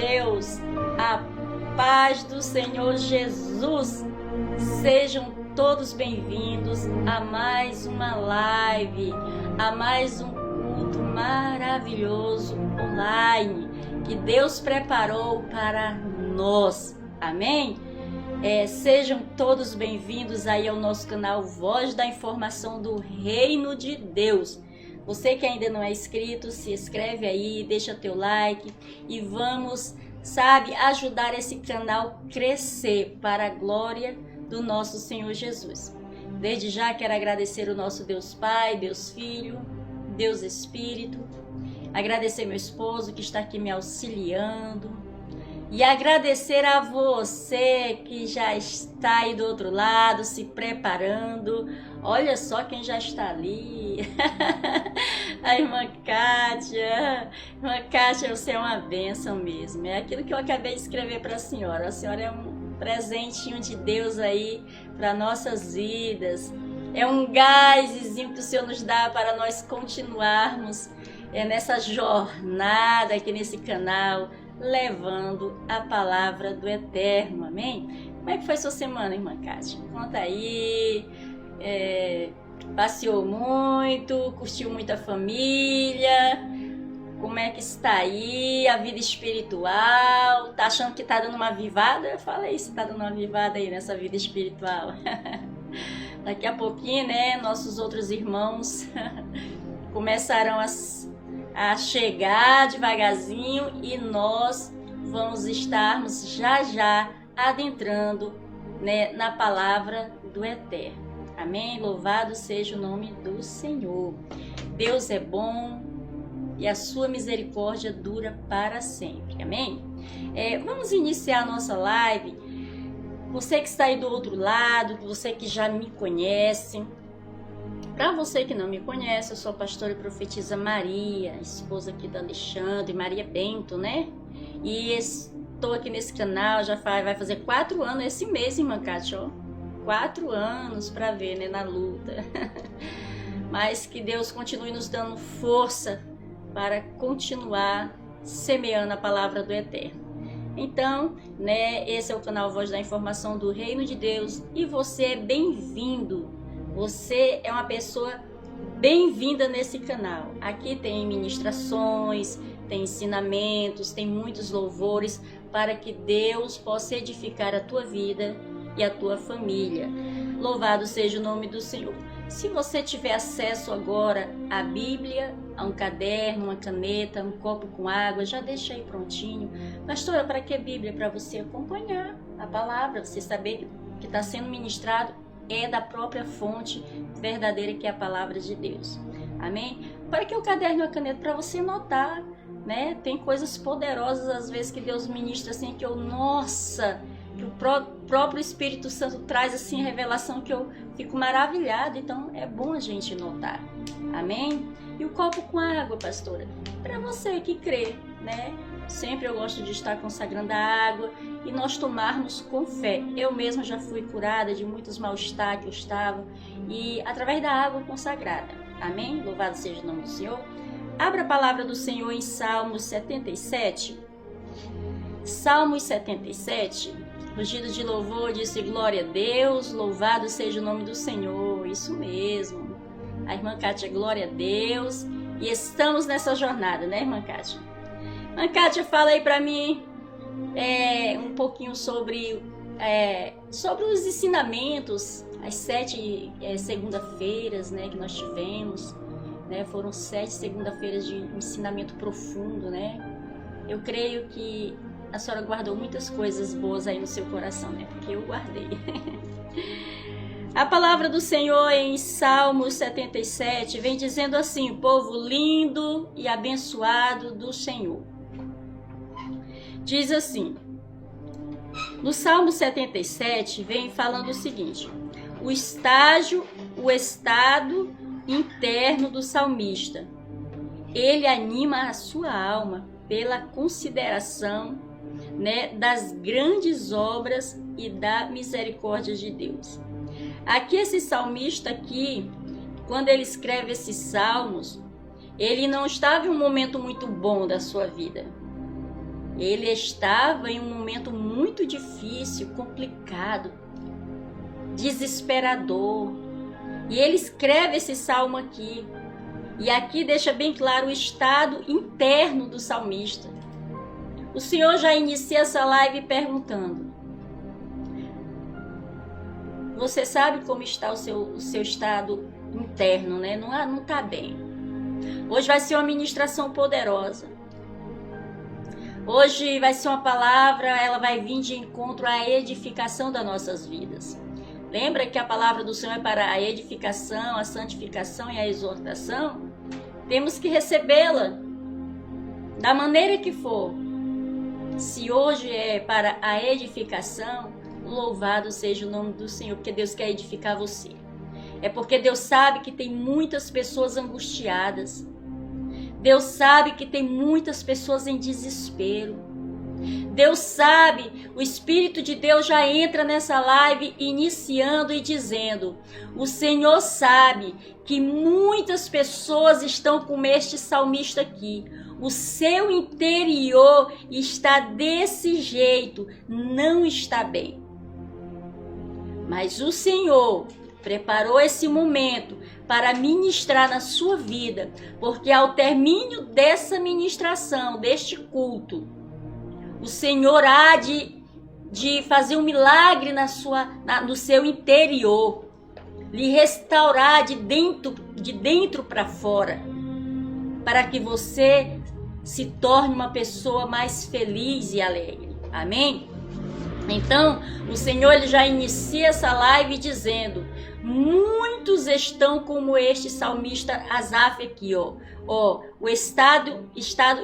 Deus, a paz do Senhor Jesus. Sejam todos bem-vindos a mais uma live, a mais um culto maravilhoso online que Deus preparou para nós. Amém? Sejam todos bem-vindos aí ao nosso canal Voz da Informação do Reino de Deus. Você que ainda não é inscrito, se inscreve aí, deixa teu like e vamos, ajudar esse canal a crescer para a glória do nosso Senhor Jesus. Desde já quero agradecer o nosso Deus Pai, Deus Filho, Deus Espírito, agradecer meu esposo que está aqui me auxiliando e agradecer a você que já está aí do outro lado, se preparando. Olha só quem já está ali. A irmã Kátia. Irmã Kátia, você é uma bênção mesmo. É aquilo que eu acabei de escrever para a senhora. A senhora é um presentinho de Deus aí para nossas vidas. É um gásinho que o Senhor nos dá para nós continuarmos nessa jornada aqui nesse canal, levando a palavra do Eterno, amém? Como é que foi sua semana, irmã Kátia? Conta aí, passeou muito, curtiu muita família, como é que está aí a vida espiritual? Tá achando que tá dando uma avivada? Fala aí se tá dando uma avivada aí nessa vida espiritual. Daqui a pouquinho, né, nossos outros irmãos começarão a chegar devagarzinho e nós vamos estarmos já adentrando, né, na palavra do Eterno. Amém? Louvado seja o nome do Senhor. Deus é bom e a sua misericórdia dura para sempre. Amém? Vamos iniciar a nossa live. Você que está aí do outro lado, você que já me conhece. Para você que não me conhece, eu sou a pastora e profetisa Maria, esposa aqui do Alexandre, Maria Bento, né? E estou aqui nesse canal, vai fazer 4 anos esse mês, irmã Kátia, ó. 4 anos para ver, né, na luta. Mas que Deus continue nos dando força para continuar semeando a palavra do Eterno. Então, né, esse é o canal Voz da Informação do Reino de Deus e você é bem-vindo. Você é uma pessoa bem-vinda nesse canal. Aqui tem ministrações, tem ensinamentos, tem muitos louvores para que Deus possa edificar a tua vida e a tua família. Louvado seja o nome do Senhor. Se você tiver acesso agora à Bíblia, a um caderno, uma caneta, um copo com água, já deixa aí prontinho. Pastora, para que Bíblia? Para você acompanhar a palavra, você saber que está sendo ministrado é da própria fonte verdadeira que é a palavra de Deus. Amém? Para que o caderno e a caneta? Para você notar, né? Tem coisas poderosas às vezes que Deus ministra assim, que que o próprio Espírito Santo traz assim revelação que eu fico maravilhada. Então é bom a gente notar. Amém? E o copo com água, pastora? Para você que crê, né? Sempre eu gosto de estar consagrando a água e nós tomarmos com fé. Eu mesma já fui curada de muitos mal-estar que eu estava e através da água consagrada. Amém? Louvado seja o nome do Senhor. Abra a palavra do Senhor em Salmos 77. Salmos 77. Rugido de louvor, disse glória a Deus, louvado seja o nome do Senhor. Isso mesmo. A irmã Kátia, glória a Deus. E estamos nessa jornada, né, irmã Kátia? Irmã Kátia, fala aí para mim um pouquinho sobre os ensinamentos, as 7 segunda-feiras, né, que nós tivemos, né, foram 7 segunda-feiras de ensinamento profundo, né? Eu creio que a senhora guardou muitas coisas boas aí no seu coração, né? Porque eu guardei. A palavra do Senhor em Salmos 77 vem dizendo assim: povo lindo e abençoado do Senhor. Diz assim, no Salmo 77 vem falando o seguinte: o estado interno do salmista. Ele anima a sua alma pela consideração, né, das grandes obras e da misericórdia de Deus. Aqui esse salmista aqui, quando ele escreve esses salmos, ele não estava em um momento muito bom da sua vida. Ele estava em um momento muito difícil, complicado, desesperador. E ele escreve esse salmo aqui. E aqui deixa bem claro o estado interno do salmista. O Senhor já inicia essa live perguntando: você sabe como está o seu estado interno, né? Não está bem. Hoje vai ser uma ministração poderosa. Hoje vai ser uma palavra, ela vai vir de encontro à edificação das nossas vidas. Lembra que a palavra do Senhor é para a edificação, a santificação e a exortação? Temos que recebê-la da maneira que for. Se hoje é para a edificação, louvado seja o nome do Senhor, porque Deus quer edificar você. É porque Deus sabe que tem muitas pessoas angustiadas. Deus sabe que tem muitas pessoas em desespero. Deus sabe, o Espírito de Deus já entra nessa live iniciando e dizendo: o Senhor sabe que muitas pessoas estão como este salmista aqui. O seu interior está desse jeito, não está bem. Mas o Senhor preparou esse momento para ministrar na sua vida, porque ao término dessa ministração, deste culto, o Senhor há de fazer um milagre no seu interior, lhe restaurar de dentro para fora, para que você se torne uma pessoa mais feliz e alegre. Amém? Então, o Senhor ele já inicia essa live dizendo: muitos estão como este salmista Asaf aqui, ó. O estado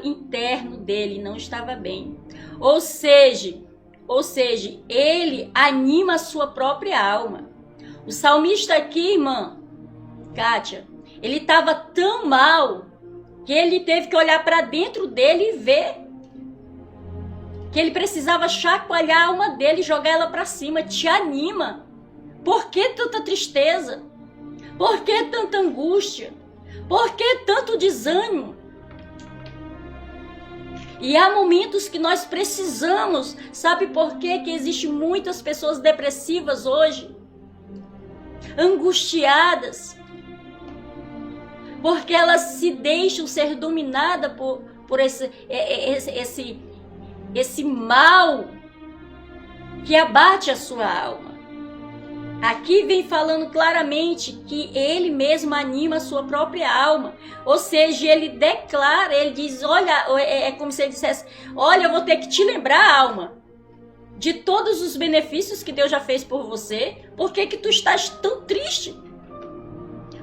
interno dele não estava bem. Ou seja, ele anima a sua própria alma. O salmista aqui, irmã Kátia, ele estava tão mal que ele teve que olhar para dentro dele e ver que ele precisava chacoalhar a alma dele e jogar ela para cima. Te anima. Por que tanta tristeza? Por que tanta angústia? Por que tanto desânimo? E há momentos que nós precisamos. Sabe por quê que existem muitas pessoas depressivas hoje? Angustiadas. Porque elas se deixam ser dominadas por esse mal que abate a sua alma. Aqui vem falando claramente que ele mesmo anima a sua própria alma. Ou seja, ele declara, ele diz, olha, é como se ele dissesse: olha, eu vou ter que te lembrar, alma, de todos os benefícios que Deus já fez por você. Por que tu estás tão triste?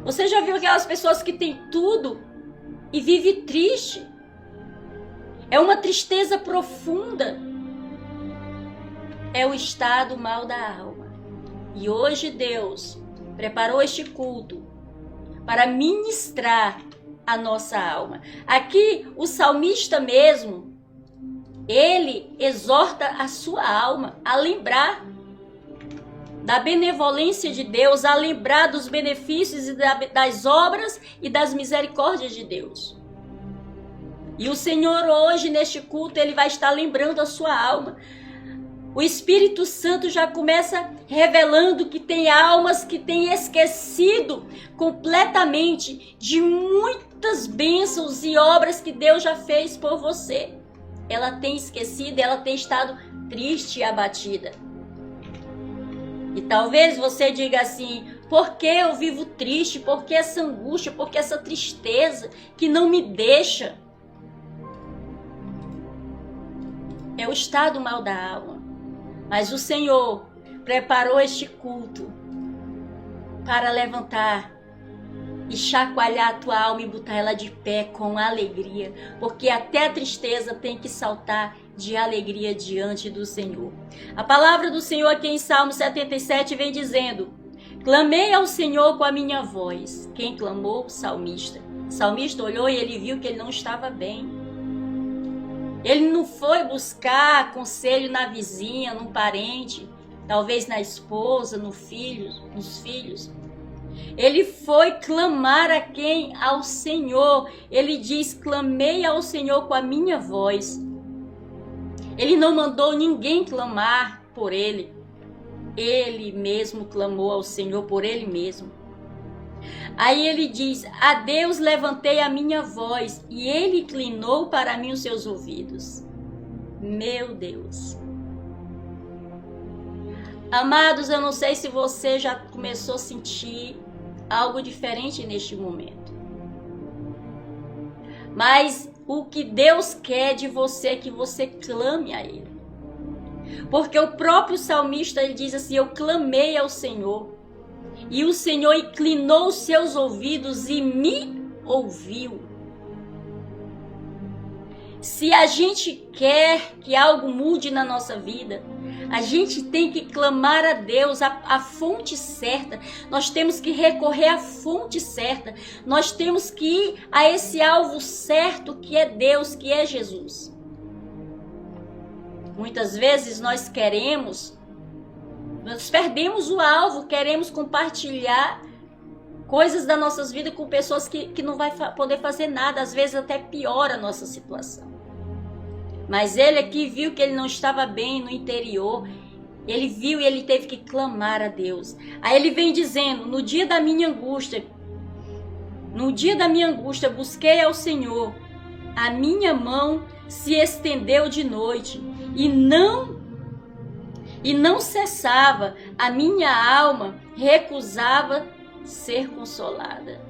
Você já viu aquelas pessoas que têm tudo e vivem triste? É uma tristeza profunda. É o estado mal da alma. E hoje Deus preparou este culto para ministrar a nossa alma. Aqui o salmista mesmo, ele exorta a sua alma a lembrar da benevolência de Deus, a lembrar dos benefícios e das obras e das misericórdias de Deus. E o Senhor hoje neste culto, ele vai estar lembrando a sua alma. O Espírito Santo já começa revelando que tem almas que têm esquecido completamente de muitas bênçãos e obras que Deus já fez por você. Ela tem esquecido, ela tem estado triste e abatida. E talvez você diga assim: por que eu vivo triste? Por que essa angústia? Por que essa tristeza que não me deixa? É o estado mal da alma. Mas o Senhor preparou este culto para levantar e chacoalhar a tua alma e botar ela de pé com alegria, porque até a tristeza tem que saltar de alegria diante do Senhor. A palavra do Senhor aqui em Salmo 77 vem dizendo: clamei ao Senhor com a minha voz. Quem clamou? O salmista. O salmista olhou e ele viu que ele não estava bem. Ele não foi buscar conselho na vizinha, num parente, talvez na esposa, nos filhos. Ele foi clamar a quem? Ao Senhor. Ele diz: clamei ao Senhor com a minha voz. Ele não mandou ninguém clamar por ele. Ele mesmo clamou ao Senhor por ele mesmo. Aí ele diz: a Deus levantei a minha voz e ele inclinou para mim os seus ouvidos. Meu Deus. Amados, eu não sei se você já começou a sentir algo diferente neste momento. Mas o que Deus quer de você é que você clame a Ele. Porque o próprio salmista, ele diz assim: eu clamei ao Senhor, e o Senhor inclinou os seus ouvidos e me ouviu. Se a gente quer que algo mude na nossa vida, a gente tem que clamar a Deus, a fonte certa. Nós temos que recorrer à fonte certa. Nós temos que ir a esse alvo certo, que é Deus, que é Jesus. Muitas vezes nós perdemos o alvo, queremos compartilhar coisas das nossas vidas com pessoas que não vai poder fazer nada, às vezes até piora a nossa situação. Mas ele aqui viu que ele não estava bem no interior, ele viu e ele teve que clamar a Deus. Aí ele vem dizendo: no dia da minha angústia busquei ao Senhor, a minha mão se estendeu de noite e não cessava, a minha alma recusava ser consolada.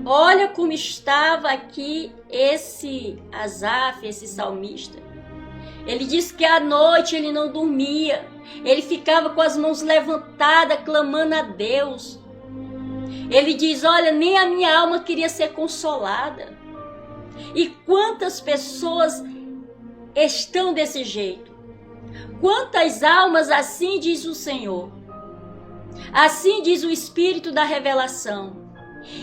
Olha como estava aqui esse Asaf, esse salmista. Ele diz que à noite ele não dormia, ele ficava com as mãos levantadas, clamando a Deus. Ele diz: olha, nem a minha alma queria ser consolada. E quantas pessoas estão desse jeito? Quantas almas assim diz o Senhor? Assim diz o Espírito da revelação.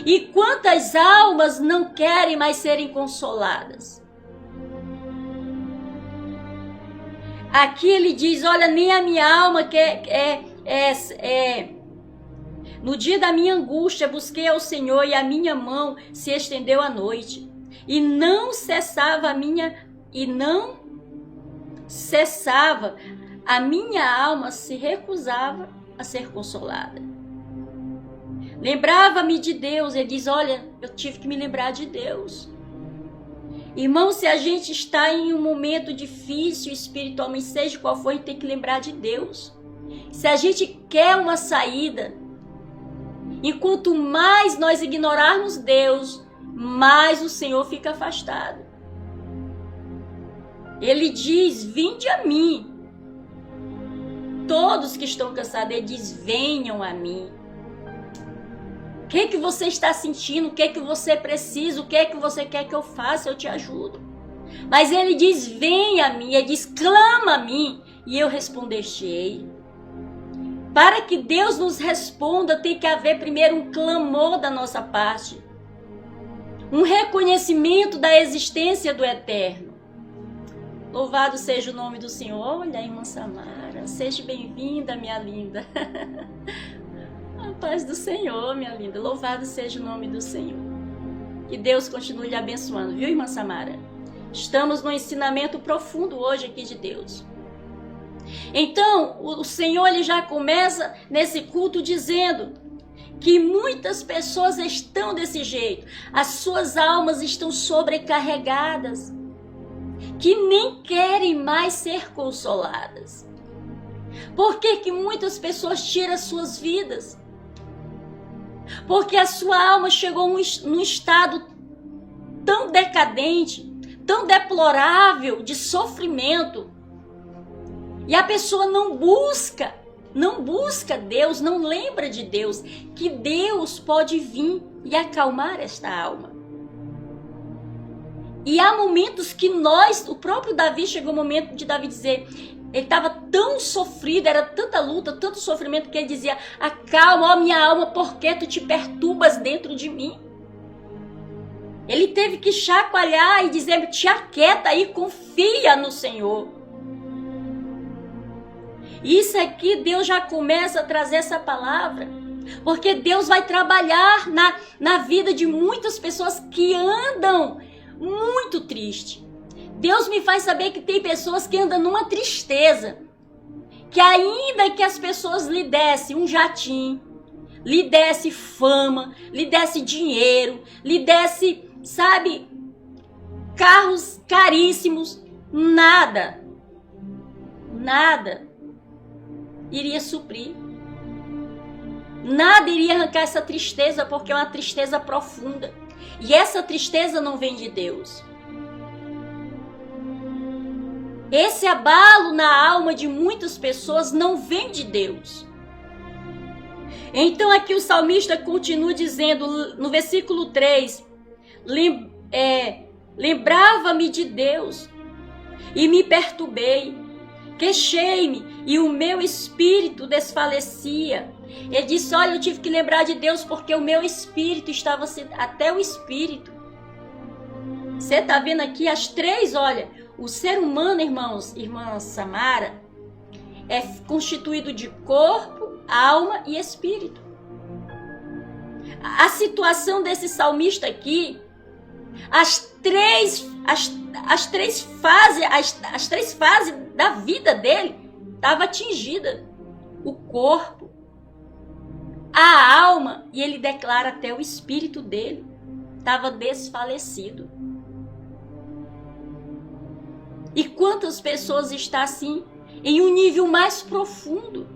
E quantas almas não querem mais serem consoladas? Aqui ele diz: olha, nem a minha alma quer. No dia da minha angústia busquei ao Senhor e a minha mão se estendeu à noite. E não cessava a minha alma se recusava a ser consolada. Lembrava-me de Deus. Ele diz: olha, eu tive que me lembrar de Deus. Irmão, se a gente está em um momento difícil espiritualmente, seja qual for, a gente tem que lembrar de Deus. Se a gente quer uma saída, e quanto mais nós ignorarmos Deus, mais o Senhor fica afastado. Ele diz: vinde a mim. Todos que estão cansados, ele diz: venham a mim. O que você está sentindo? O que você precisa? O que você quer que eu faça? Eu te ajudo. Mas ele diz: venha a mim. Ele diz: clama a mim e eu responder-te-ei. Para que Deus nos responda, tem que haver primeiro um clamor da nossa parte. Um reconhecimento da existência do Eterno. Louvado seja o nome do Senhor. Olha, irmã Samara, seja bem-vinda, minha linda. A paz do Senhor, minha linda. Louvado seja o nome do Senhor. Que Deus continue lhe abençoando, viu, irmã Samara? Estamos no ensinamento profundo hoje aqui de Deus. Então, o Senhor ele já começa nesse culto dizendo que muitas pessoas estão desse jeito. As suas almas estão sobrecarregadas, que nem querem mais ser consoladas. Por que muitas pessoas tiram as suas vidas? Porque a sua alma chegou num estado tão decadente, tão deplorável de sofrimento. E a pessoa não busca Deus, não lembra de Deus, que Deus pode vir e acalmar esta alma. E há momentos que o próprio Davi, chegou o momento de Davi dizer, ele estava tão sofrido, era tanta luta, tanto sofrimento, que ele dizia: acalma, ó minha alma, porque tu te perturbas dentro de mim. Ele teve que chacoalhar e dizer: te aquieta e confia no Senhor. Isso aqui Deus já começa a trazer essa palavra, porque Deus vai trabalhar na vida de muitas pessoas que andam muito triste. Deus me faz saber que tem pessoas que andam numa tristeza, que ainda que as pessoas lhe dessem um jatinho, lhe desse fama, lhe desse dinheiro, lhe desse, sabe, carros caríssimos, nada iria suprir. Nada iria arrancar essa tristeza, porque é uma tristeza profunda. E essa tristeza não vem de Deus. Esse abalo na alma de muitas pessoas não vem de Deus. Então aqui o salmista continua dizendo no versículo 3, lembrava-me de Deus e me perturbei, queixei-me e o meu espírito desfalecia. Ele disse, olha, eu tive que lembrar de Deus porque o meu espírito estava, até o espírito. Você está vendo aqui as três, olha, o ser humano, irmãos, irmã Samara, é constituído de corpo, alma e espírito. A situação desse salmista aqui, as três fases da vida dele estava atingida. O corpo, a alma, e ele declara até o espírito dele estava desfalecido. E quantas pessoas estão assim, em um nível mais profundo?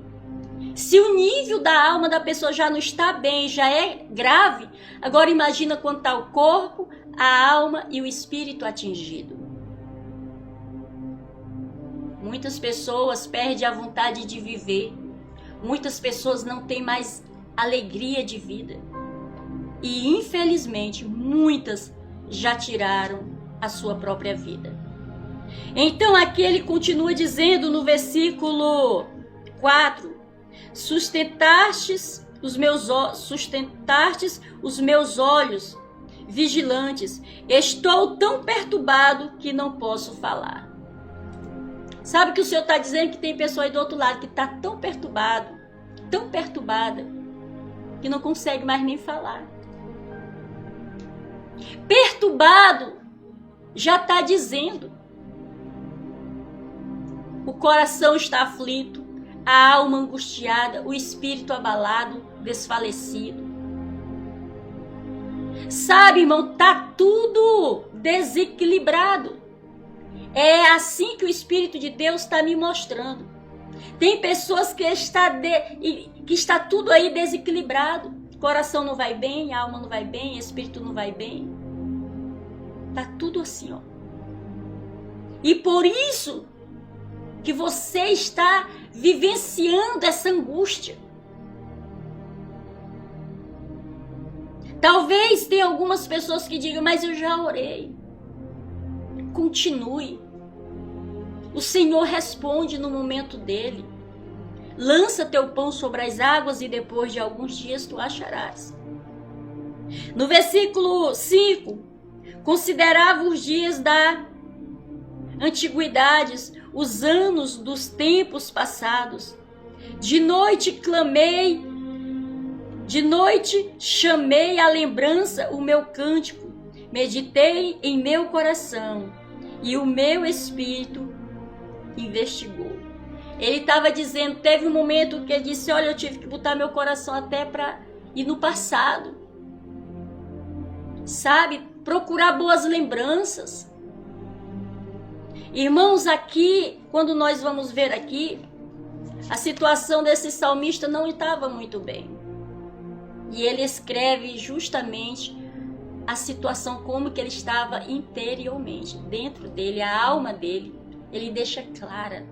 Se o nível da alma da pessoa já não está bem, já é grave, agora imagina quando está o corpo, a alma e o espírito atingido. Muitas pessoas perdem a vontade de viver. Muitas pessoas não têm mais alegria de vida. E infelizmente muitas já tiraram a sua própria vida. Então aqui ele continua dizendo no versículo 4, sustentastes os meus olhos vigilantes, estou tão perturbado que não posso falar. Sabe que o Senhor está dizendo que tem pessoa aí do outro lado que está tão perturbada, que não consegue mais nem falar. Perturbado já está dizendo. O coração está aflito, a alma angustiada, o espírito abalado, desfalecido. Sabe, irmão, tá tudo desequilibrado. É assim que o Espírito de Deus está me mostrando. Tem pessoas que está tudo aí desequilibrado. O coração não vai bem, a alma não vai bem, o espírito não vai bem. Tá tudo assim, ó. E por isso que você está vivenciando essa angústia. Talvez tenha algumas pessoas que digam, mas eu já orei. Continue. O Senhor responde no momento dele. Lança teu pão sobre as águas e depois de alguns dias tu acharás. No versículo 5, considerava os dias da antiguidade, os anos dos tempos passados. De noite clamei, de noite chamei à lembrança o meu cântico, meditei em meu coração e o meu espírito investigou. Ele estava dizendo, teve um momento que ele disse, olha, eu tive que botar meu coração até para ir no passado. Sabe, procurar boas lembranças. Irmãos, aqui, quando nós vamos ver aqui, a situação desse salmista não estava muito bem. E ele escreve justamente a situação como que ele estava interiormente, dentro dele, a alma dele. Ele deixa clara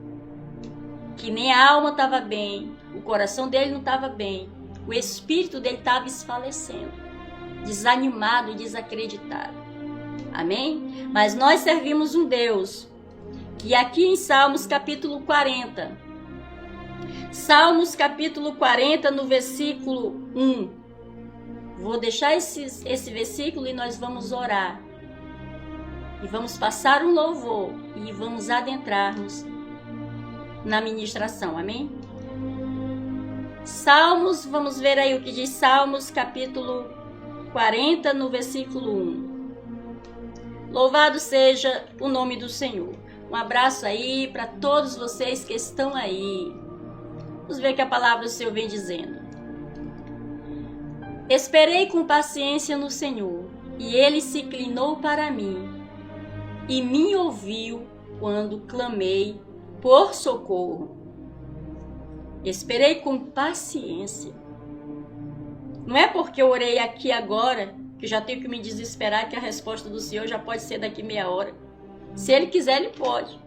que nem a alma estava bem, o coração dele não estava bem, o espírito dele estava esfalecendo, desanimado e desacreditado. Amém? Mas nós servimos um Deus que aqui em Salmos capítulo 40, Salmos capítulo 40 no versículo 1, vou deixar esse versículo e nós vamos orar. E vamos passar um louvor e vamos adentrar-nos na ministração, amém? Salmos, vamos ver aí o que diz Salmos capítulo 40 no versículo 1. Louvado seja o nome do Senhor. Um abraço aí para todos vocês que estão aí. Vamos ver o que a palavra do Senhor vem dizendo. Esperei com paciência no Senhor, e Ele se inclinou para mim, e me ouviu quando clamei por socorro. Esperei com paciência. Não é porque eu orei aqui agora, que eu já tenho que me desesperar, que a resposta do Senhor já pode ser daqui meia hora. Se Ele quiser, Ele pode.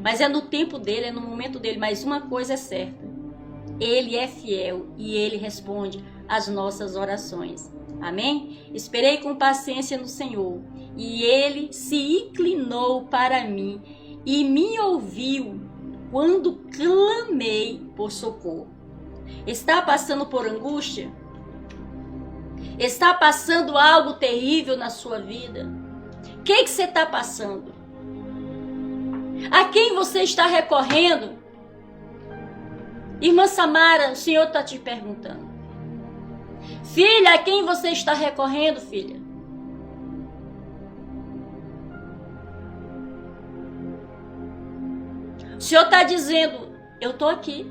Mas é no tempo dele, é no momento dele. Mas uma coisa é certa: Ele é fiel e Ele responde às nossas orações. Amém? Esperei com paciência no Senhor, e Ele se inclinou para mim e me ouviu quando clamei por socorro. Está passando por angústia? Está passando algo terrível na sua vida? O que você está passando? A quem você está recorrendo? Irmã Samara, o Senhor está te perguntando. Filha, a quem você está recorrendo, filha? O Senhor está dizendo, eu estou aqui.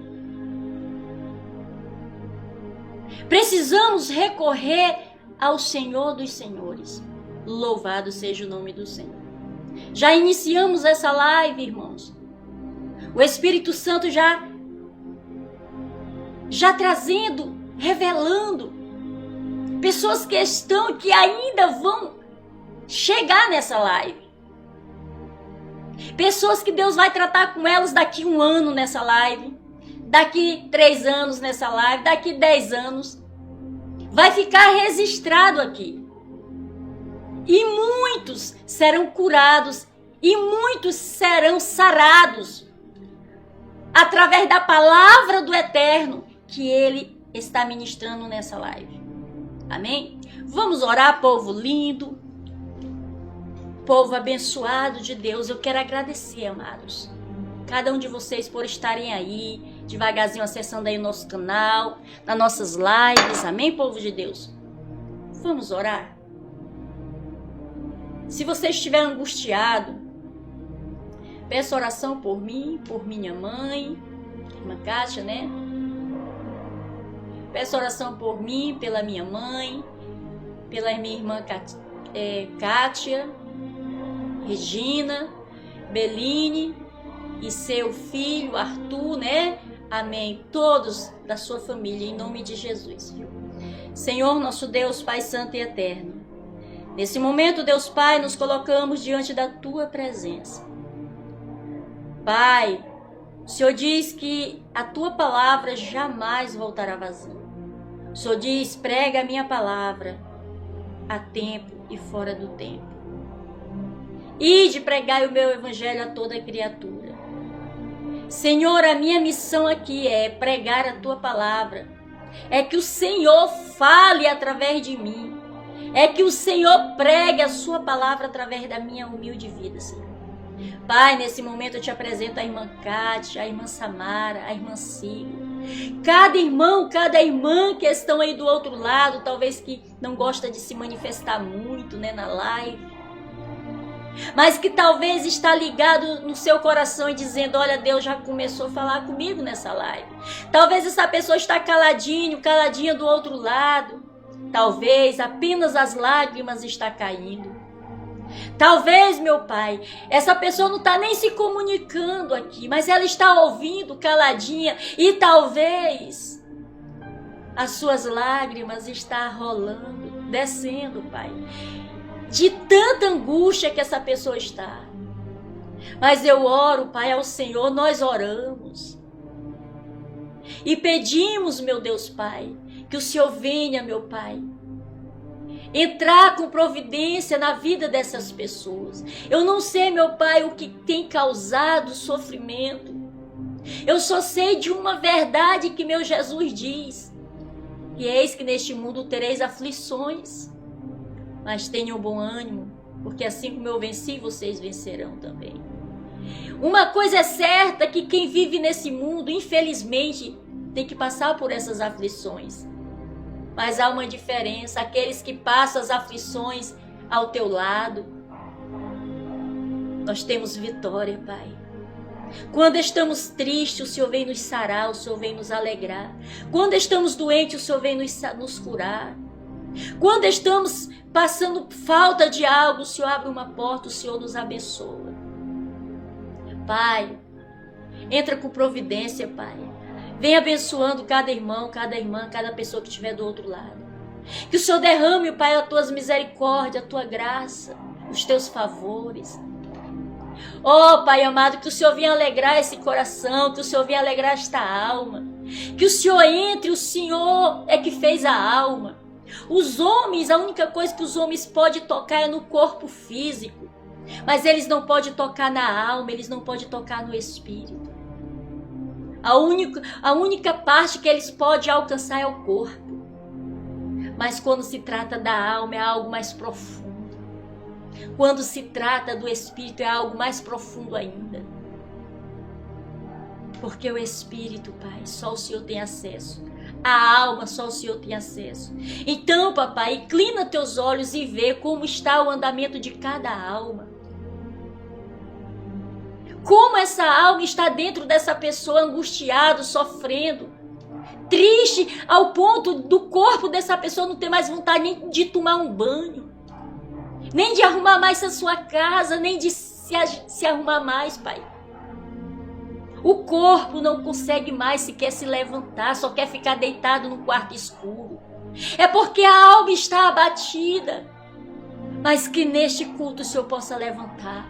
Precisamos recorrer ao Senhor dos Senhores. Louvado seja o nome do Senhor. Já iniciamos essa live, irmãos. O Espírito Santo já trazendo, revelando. Pessoas que ainda vão chegar nessa live. Pessoas que Deus vai tratar com elas daqui 1 ano nessa live. Daqui 3 anos nessa live. Daqui 10 anos. Vai ficar registrado aqui. E muitos serão curados. E muitos serão sarados. Através da palavra do Eterno que Ele está ministrando nessa live. Amém? Vamos orar, povo lindo, povo abençoado de Deus. Eu quero agradecer, amados, cada um de vocês por estarem aí, devagarzinho acessando aí o nosso canal, nas nossas lives. Amém, povo de Deus? Vamos orar? Se você estiver angustiado, peça oração por mim, por minha mãe, irmã Kátia, né? Peço oração por mim, pela minha mãe, pela minha irmã Kátia, Regina, Beline e seu filho Arthur, né? Amém. Todos da sua família, em nome de Jesus, viu? Senhor, nosso Deus, Pai Santo e Eterno, nesse momento, Deus Pai, nos colocamos diante da Tua presença. Pai, o Senhor diz que a Tua palavra jamais voltará vazia. O Senhor diz, prega a minha palavra a tempo e fora do tempo. Ide pregai o meu evangelho a toda criatura. Senhor, a minha missão aqui é pregar a Tua palavra. É que o Senhor fale através de mim. É que o Senhor pregue a Sua palavra através da minha humilde vida, Senhor. Pai, nesse momento eu te apresento a irmã Kátia, a irmã Samara, a irmã Cília. Cada irmão, cada irmã que estão aí do outro lado, talvez que não gosta de se manifestar muito, né, na live, mas que talvez está ligado no seu coração e dizendo, olha, Deus já começou a falar comigo nessa live. Talvez essa pessoa está caladinha do outro lado. Talvez apenas as lágrimas estão caindo. Talvez, meu Pai, essa pessoa não está nem se comunicando aqui, mas ela está ouvindo caladinha e talvez as suas lágrimas estão rolando, descendo, Pai, de tanta angústia que essa pessoa está. Mas eu oro, Pai, ao Senhor, nós oramos e pedimos, meu Deus Pai, que o Senhor venha, meu Pai, entrar com providência na vida dessas pessoas. Eu não sei, meu Pai, o que tem causado sofrimento. Eu só sei de uma verdade que meu Jesus diz. E eis que neste mundo tereis aflições. Mas tenham bom ânimo, porque assim como eu venci, vocês vencerão também. Uma coisa é certa, que quem vive nesse mundo, infelizmente, tem que passar por essas aflições. Mas há uma diferença, aqueles que passam as aflições ao teu lado, nós temos vitória, Pai. Quando estamos tristes, o Senhor vem nos sarar, o Senhor vem nos alegrar. Quando estamos doentes, o Senhor vem nos curar. Quando estamos passando falta de algo, o Senhor abre uma porta, o Senhor nos abençoa. Pai, entra com providência, Pai. Vem abençoando cada irmão, cada irmã, cada pessoa que estiver do outro lado. Que o Senhor derrame, Pai, as tuas misericórdias, a tua graça, os teus favores. Oh, Pai amado, que o Senhor venha alegrar esse coração, que o Senhor venha alegrar esta alma. Que o Senhor entre, o Senhor é que fez a alma. Os homens, a única coisa que os homens podem tocar é no corpo físico. Mas eles não podem tocar na alma, eles não podem tocar no espírito. A única parte que eles podem alcançar é o corpo. Mas quando se trata da alma, é algo mais profundo. Quando se trata do espírito, é algo mais profundo ainda. Porque o espírito, Pai, só o Senhor tem acesso. A alma, só o Senhor tem acesso. Então, papai, inclina teus olhos e vê como está o andamento de cada alma. Como essa alma está dentro dessa pessoa, angustiado, sofrendo, triste, ao ponto do corpo dessa pessoa não ter mais vontade nem de tomar um banho, nem de arrumar mais a sua casa, nem de se arrumar mais, Pai. O corpo não consegue mais sequer se levantar, só quer ficar deitado no quarto escuro. É porque a alma está abatida. Mas que neste culto o Senhor possa levantar.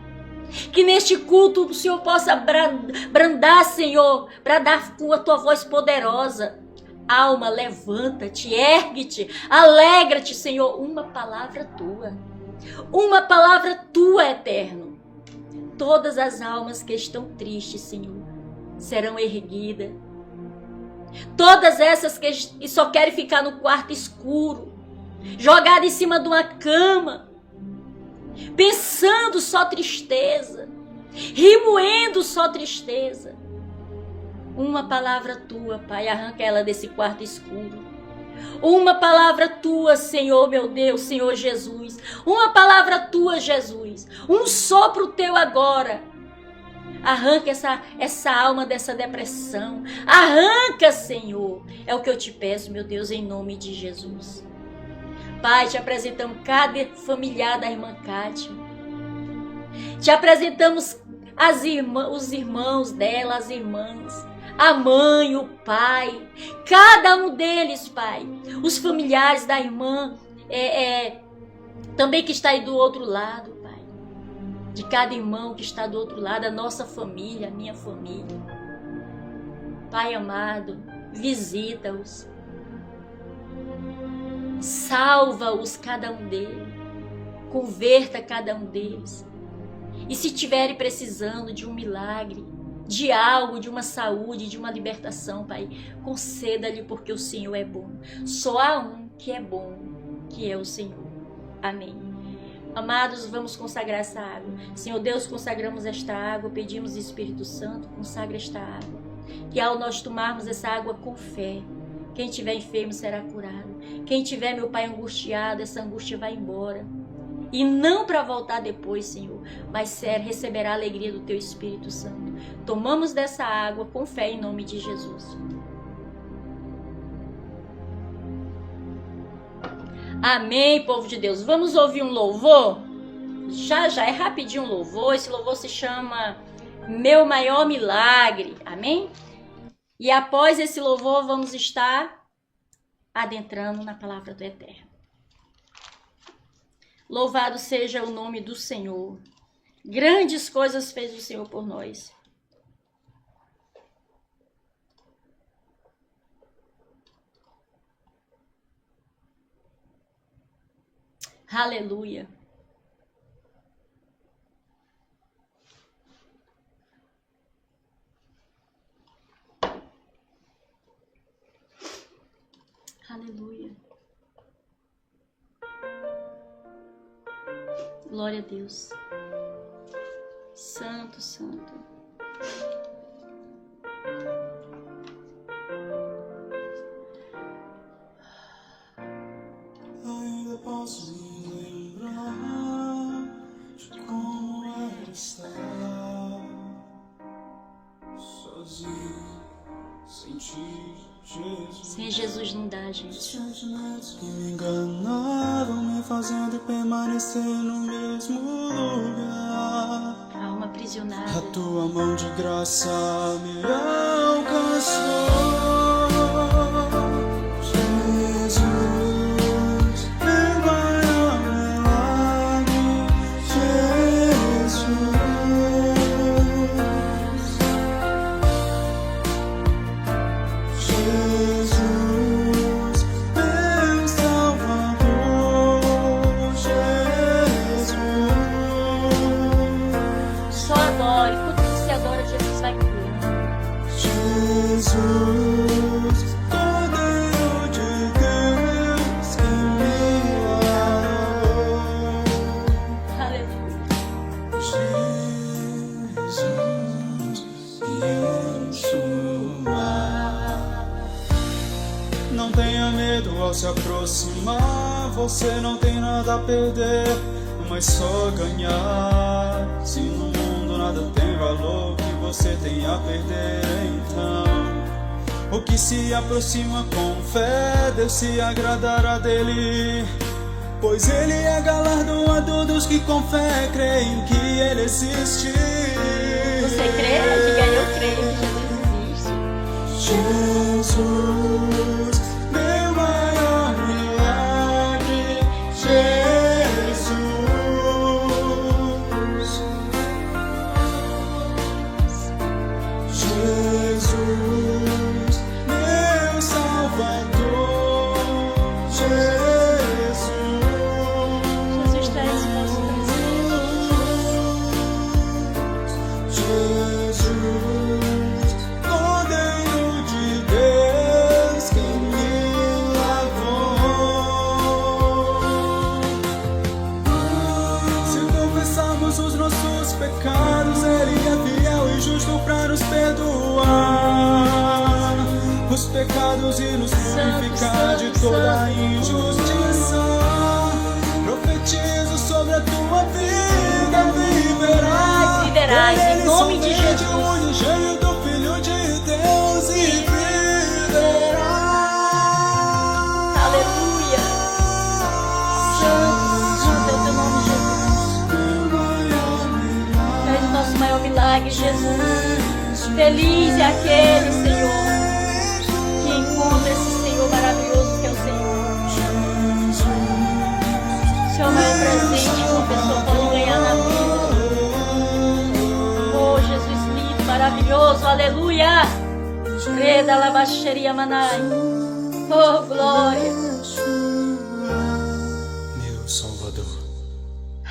Que neste culto o Senhor possa brandar, Senhor, bradar com a tua voz poderosa. Alma, levanta-te, ergue-te, alegra-te, Senhor. Uma palavra tua. Uma palavra tua, eterno. Todas as almas que estão tristes, Senhor, serão erguidas. Todas essas que só querem ficar no quarto escuro, jogada em cima de uma cama, pensando só tristeza, remoendo só tristeza. Uma palavra tua, Pai, arranca ela desse quarto escuro. Uma palavra tua, Senhor, meu Deus, Senhor Jesus. Uma palavra tua, Jesus. Um sopro teu agora. Arranca essa alma dessa depressão. Arranca, Senhor. É o que eu te peço, meu Deus, em nome de Jesus. Pai, te apresentamos cada familiar da irmã Kátia. Te apresentamos os irmãos dela, as irmãs. A mãe, o pai. Cada um deles, Pai. Os familiares da irmã. Também que está aí do outro lado, Pai. De cada irmão que está do outro lado, a nossa família, a minha família. Pai amado, visita-os. Salva-os, cada um deles. Converta cada um deles. E se estiverem precisando de um milagre, de algo, de uma saúde, de uma libertação, Pai, conceda-lhe, porque o Senhor é bom. Só há um que é bom, que é o Senhor. Amém. Amados, vamos consagrar essa água. Senhor Deus, consagramos esta água, pedimos Espírito Santo, consagra esta água. Que ao nós tomarmos essa água com fé, quem estiver enfermo será curado. Quem estiver, meu Pai, angustiado, essa angústia vai embora. E não para voltar depois, Senhor, mas receberá a alegria do Teu Espírito Santo. Tomamos dessa água com fé em nome de Jesus. Amém, povo de Deus. Vamos ouvir um louvor? Já, é rapidinho um louvor. Esse louvor se chama Meu Maior Milagre. Amém? E após esse louvor, vamos estar adentrando na palavra do Eterno. Louvado seja o nome do Senhor. Grandes coisas fez o Senhor por nós. Aleluia. Aleluia. Glória a Deus. Santo, santo. Ainda posso me lembrar de como era estar Vem, Jesus, não dá, gente. Sentimentos que me enganavam, me fazendo permanecer no mesmo lugar. Alma aprisionada. A tua mão de graça me alcançou. Jesus, meu maior milagre. Jesus. Jesus, meu Salvador, Jesus. Só adore, quando você adora, Jesus vai curando. Jesus, Cordeiro de Deus que me lavou. Aleluia. Jesus, Yeshua. Não tenha medo ao se aproximar, você não tem nada a perder, mas só ganhar. Se no mundo nada tem valor, o que você tem a perder então? O que se aproxima com fé, Deus se agradará dele, pois ele é galardoador dos que com fé creem que ele existe. Você crê? Diga, eu creio que Jesus existe. Jesus, meu maior milagre. Jesus, Jesus, meu Salvador. Jesus, Jesus traz o nosso Jesus, Cordeiro de Deus que me lavou. Se confessarmos os nossos pecados, ele é fiel e justo para nos perdoar os pecados e nos purificar de toda injustiça. Profetizo sobre a tua vida, viverás. Viverás, em nome de Jesus. O unigênito do Filho de Deus e viverás. Aleluia. Santo é o teu nome, Jesus. És o nosso maior milagre, Jesus. Feliz é aquele, Senhor, que encontra esse Senhor maravilhoso que é o Senhor. Seu maior presente que uma pessoa pode ganhar na vida. Oh, Jesus lindo, maravilhoso, aleluia. Reda labaxeria manai. Oh, glória. Meu Salvador.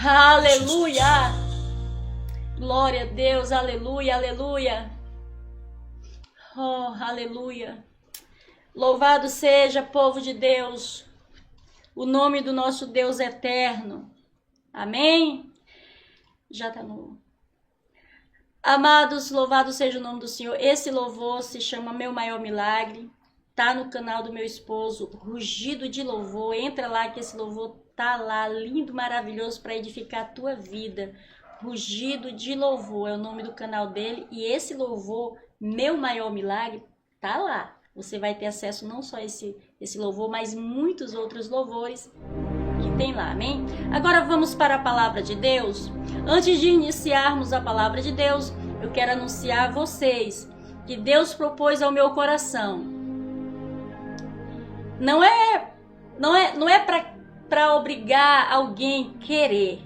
Aleluia. Glória a Deus, aleluia, aleluia. Oh, aleluia. Louvado seja, povo de Deus, o nome do nosso Deus eterno. Amém? Já tá no... Amados, louvado seja o nome do Senhor. Esse louvor se chama Meu Maior Milagre. Tá no canal do meu esposo, Rugido de Louvor. Entra lá que esse louvor tá lá, lindo, maravilhoso, para edificar a tua vida. Rugido de Louvor é o nome do canal dele. E esse louvor, Meu Maior Milagre, tá lá. Você vai ter acesso não só a esse louvor, mas muitos outros louvores que tem lá, amém? Agora vamos para a palavra de Deus. Antes de iniciarmos a palavra de Deus, eu quero anunciar a vocês que Deus propôs ao meu coração. Não é para obrigar alguém a querer,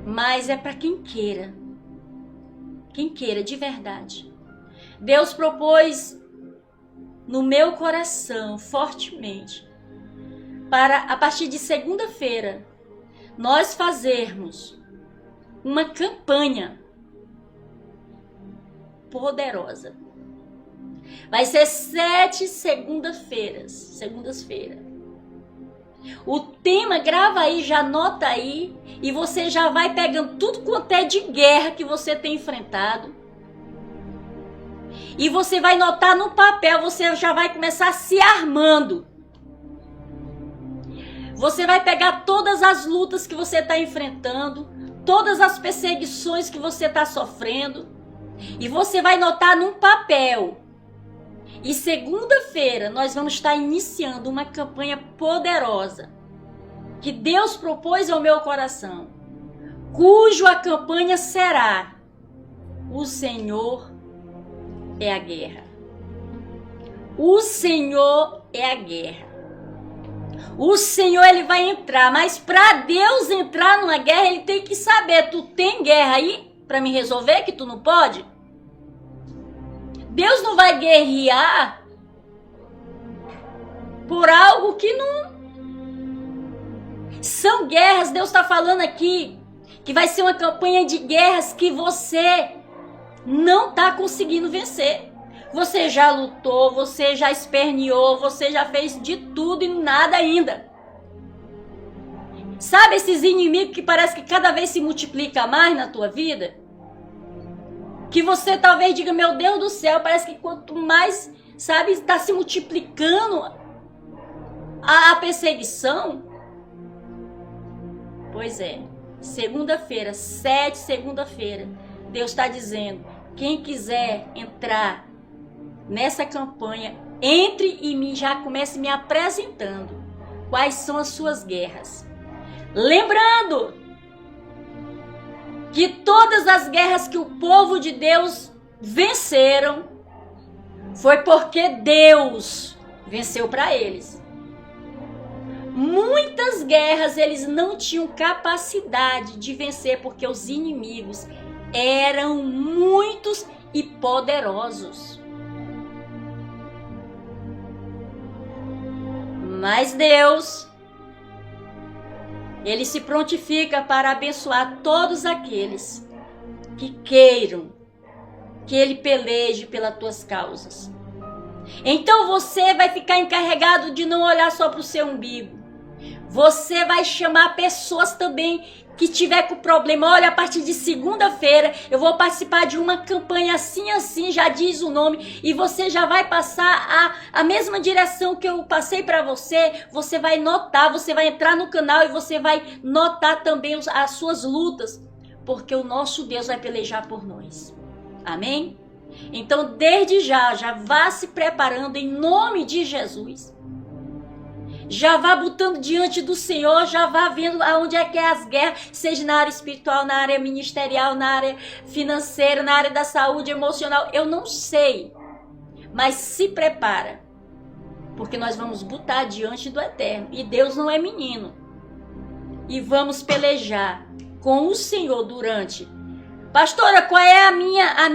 mas é para quem queira. Quem queira de verdade. Deus propôs no meu coração fortemente para, a partir de segunda-feira, nós fazermos uma campanha poderosa. Vai ser 7 segundas-feiras. O tema, grava aí, já anota aí, e você já vai pegando tudo quanto é de guerra que você tem enfrentado. E você vai notar no papel, você já vai começar se armando. Você vai pegar todas as lutas que você está enfrentando, todas as perseguições que você está sofrendo, e você vai notar num papel. E segunda-feira nós vamos estar iniciando uma campanha poderosa que Deus propôs ao meu coração, cujo a campanha será: o Senhor é a guerra. O Senhor é a guerra. O Senhor, ele vai entrar, mas para Deus entrar numa guerra, ele tem que saber: tu tem guerra aí para me resolver que tu não pode? Deus não vai guerrear por algo que não... São guerras, Deus está falando aqui, que vai ser uma campanha de guerras que você não está conseguindo vencer. Você já lutou, você já esperneou, você já fez de tudo e nada ainda. Sabe esses inimigos que parece que cada vez se multiplica mais na tua vida? Que você talvez diga: meu Deus do céu, parece que quanto mais, sabe, está se multiplicando a perseguição. Pois é, segunda-feira, segunda-feira, Deus está dizendo: quem quiser entrar nessa campanha, entre em mim, já comece me apresentando quais são as suas guerras. Lembrando que todas as guerras que o povo de Deus venceram foi porque Deus venceu para eles. Muitas guerras eles não tinham capacidade de vencer porque os inimigos eram muitos e poderosos. Mas Deus, ele se prontifica para abençoar todos aqueles que queiram que ele peleje pelas tuas causas. Então você vai ficar encarregado de não olhar só para o seu umbigo. Você vai chamar pessoas também que tiver com problema. Olha, a partir de segunda-feira eu vou participar de uma campanha assim, já diz o nome, e você já vai passar a mesma direção que eu passei para você. Você vai notar, você vai entrar no canal e você vai notar também as suas lutas, porque o nosso Deus vai pelejar por nós. Amém? Então, desde já vá se preparando em nome de Jesus. Já vá botando diante do Senhor, já vá vendo aonde é que é as guerras, seja na área espiritual, na área ministerial, na área financeira, na área da saúde emocional. Eu não sei, mas se prepara, porque nós vamos botar diante do Eterno, e Deus não é menino. E vamos pelejar com o Senhor durante... Pastora, qual é a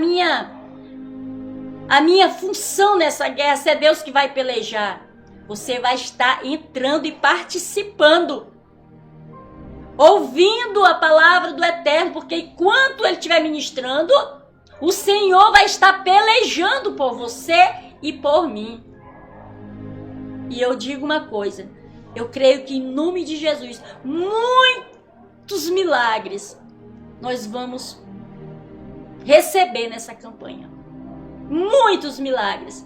minha função nessa guerra? Se é Deus que vai pelejar, você vai estar entrando e participando, ouvindo a palavra do Eterno, porque enquanto Ele estiver ministrando, o Senhor vai estar pelejando por você e por mim. E eu digo uma coisa, eu creio que em nome de Jesus, muitos milagres nós vamos receber nessa campanha. Muitos milagres.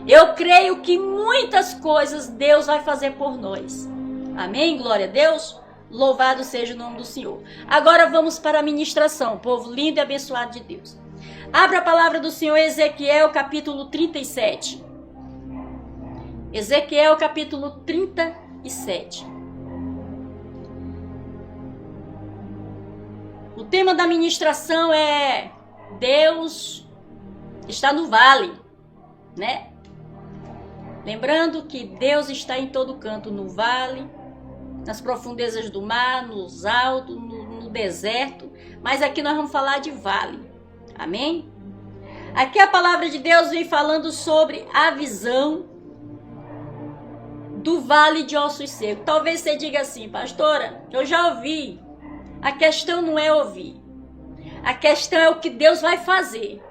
Eu creio que muitas coisas Deus vai fazer por nós. Amém? Glória a Deus. Louvado seja o nome do Senhor. Agora vamos para a ministração, povo lindo e abençoado de Deus. Abra a palavra do Senhor, Ezequiel, capítulo 37. Ezequiel, capítulo 37. O tema da ministração é: Deus está no vale, né? Lembrando que Deus está em todo canto, no vale, nas profundezas do mar, nos altos, no deserto. Mas aqui nós vamos falar de vale. Amém? Aqui a palavra de Deus vem falando sobre a visão do vale de ossos secos. Talvez você diga assim: pastora, eu já ouvi. A questão não é ouvir. A questão é o que Deus vai fazer.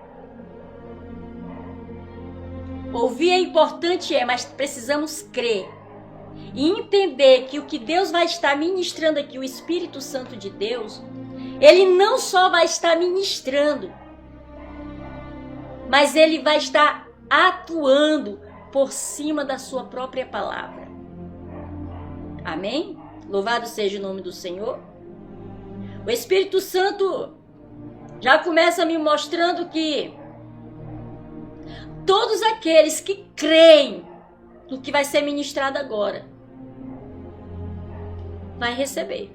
Ouvir é importante, mas precisamos crer e entender que o que Deus vai estar ministrando aqui, o Espírito Santo de Deus, Ele não só vai estar ministrando, mas Ele vai estar atuando por cima da sua própria palavra. Amém? Louvado seja o nome do Senhor. O Espírito Santo já começa me mostrando que todos aqueles que creem no que vai ser ministrado agora, vai receber.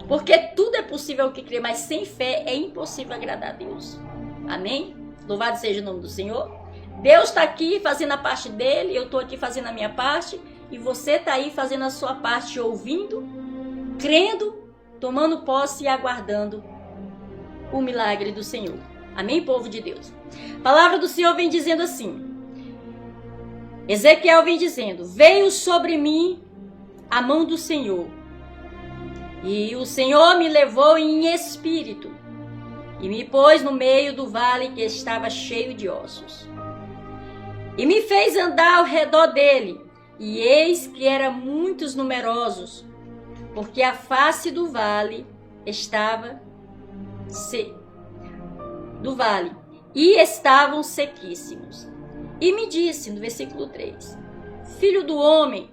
Porque tudo é possível ao que crê, mas sem fé é impossível agradar a Deus. Amém? Louvado seja o nome do Senhor. Deus está aqui fazendo a parte dele, eu estou aqui fazendo a minha parte, e você está aí fazendo a sua parte, ouvindo, crendo, tomando posse e aguardando o milagre do Senhor. Amém, povo de Deus? A palavra do Senhor vem dizendo assim. Ezequiel vem dizendo: veio sobre mim a mão do Senhor, e o Senhor me levou em espírito, e me pôs no meio do vale que estava cheio de ossos. E me fez andar ao redor dele, e eis que eram muitos numerosos, porque a face do vale estava e estavam sequíssimos. E me disse, no versículo 3, filho do homem,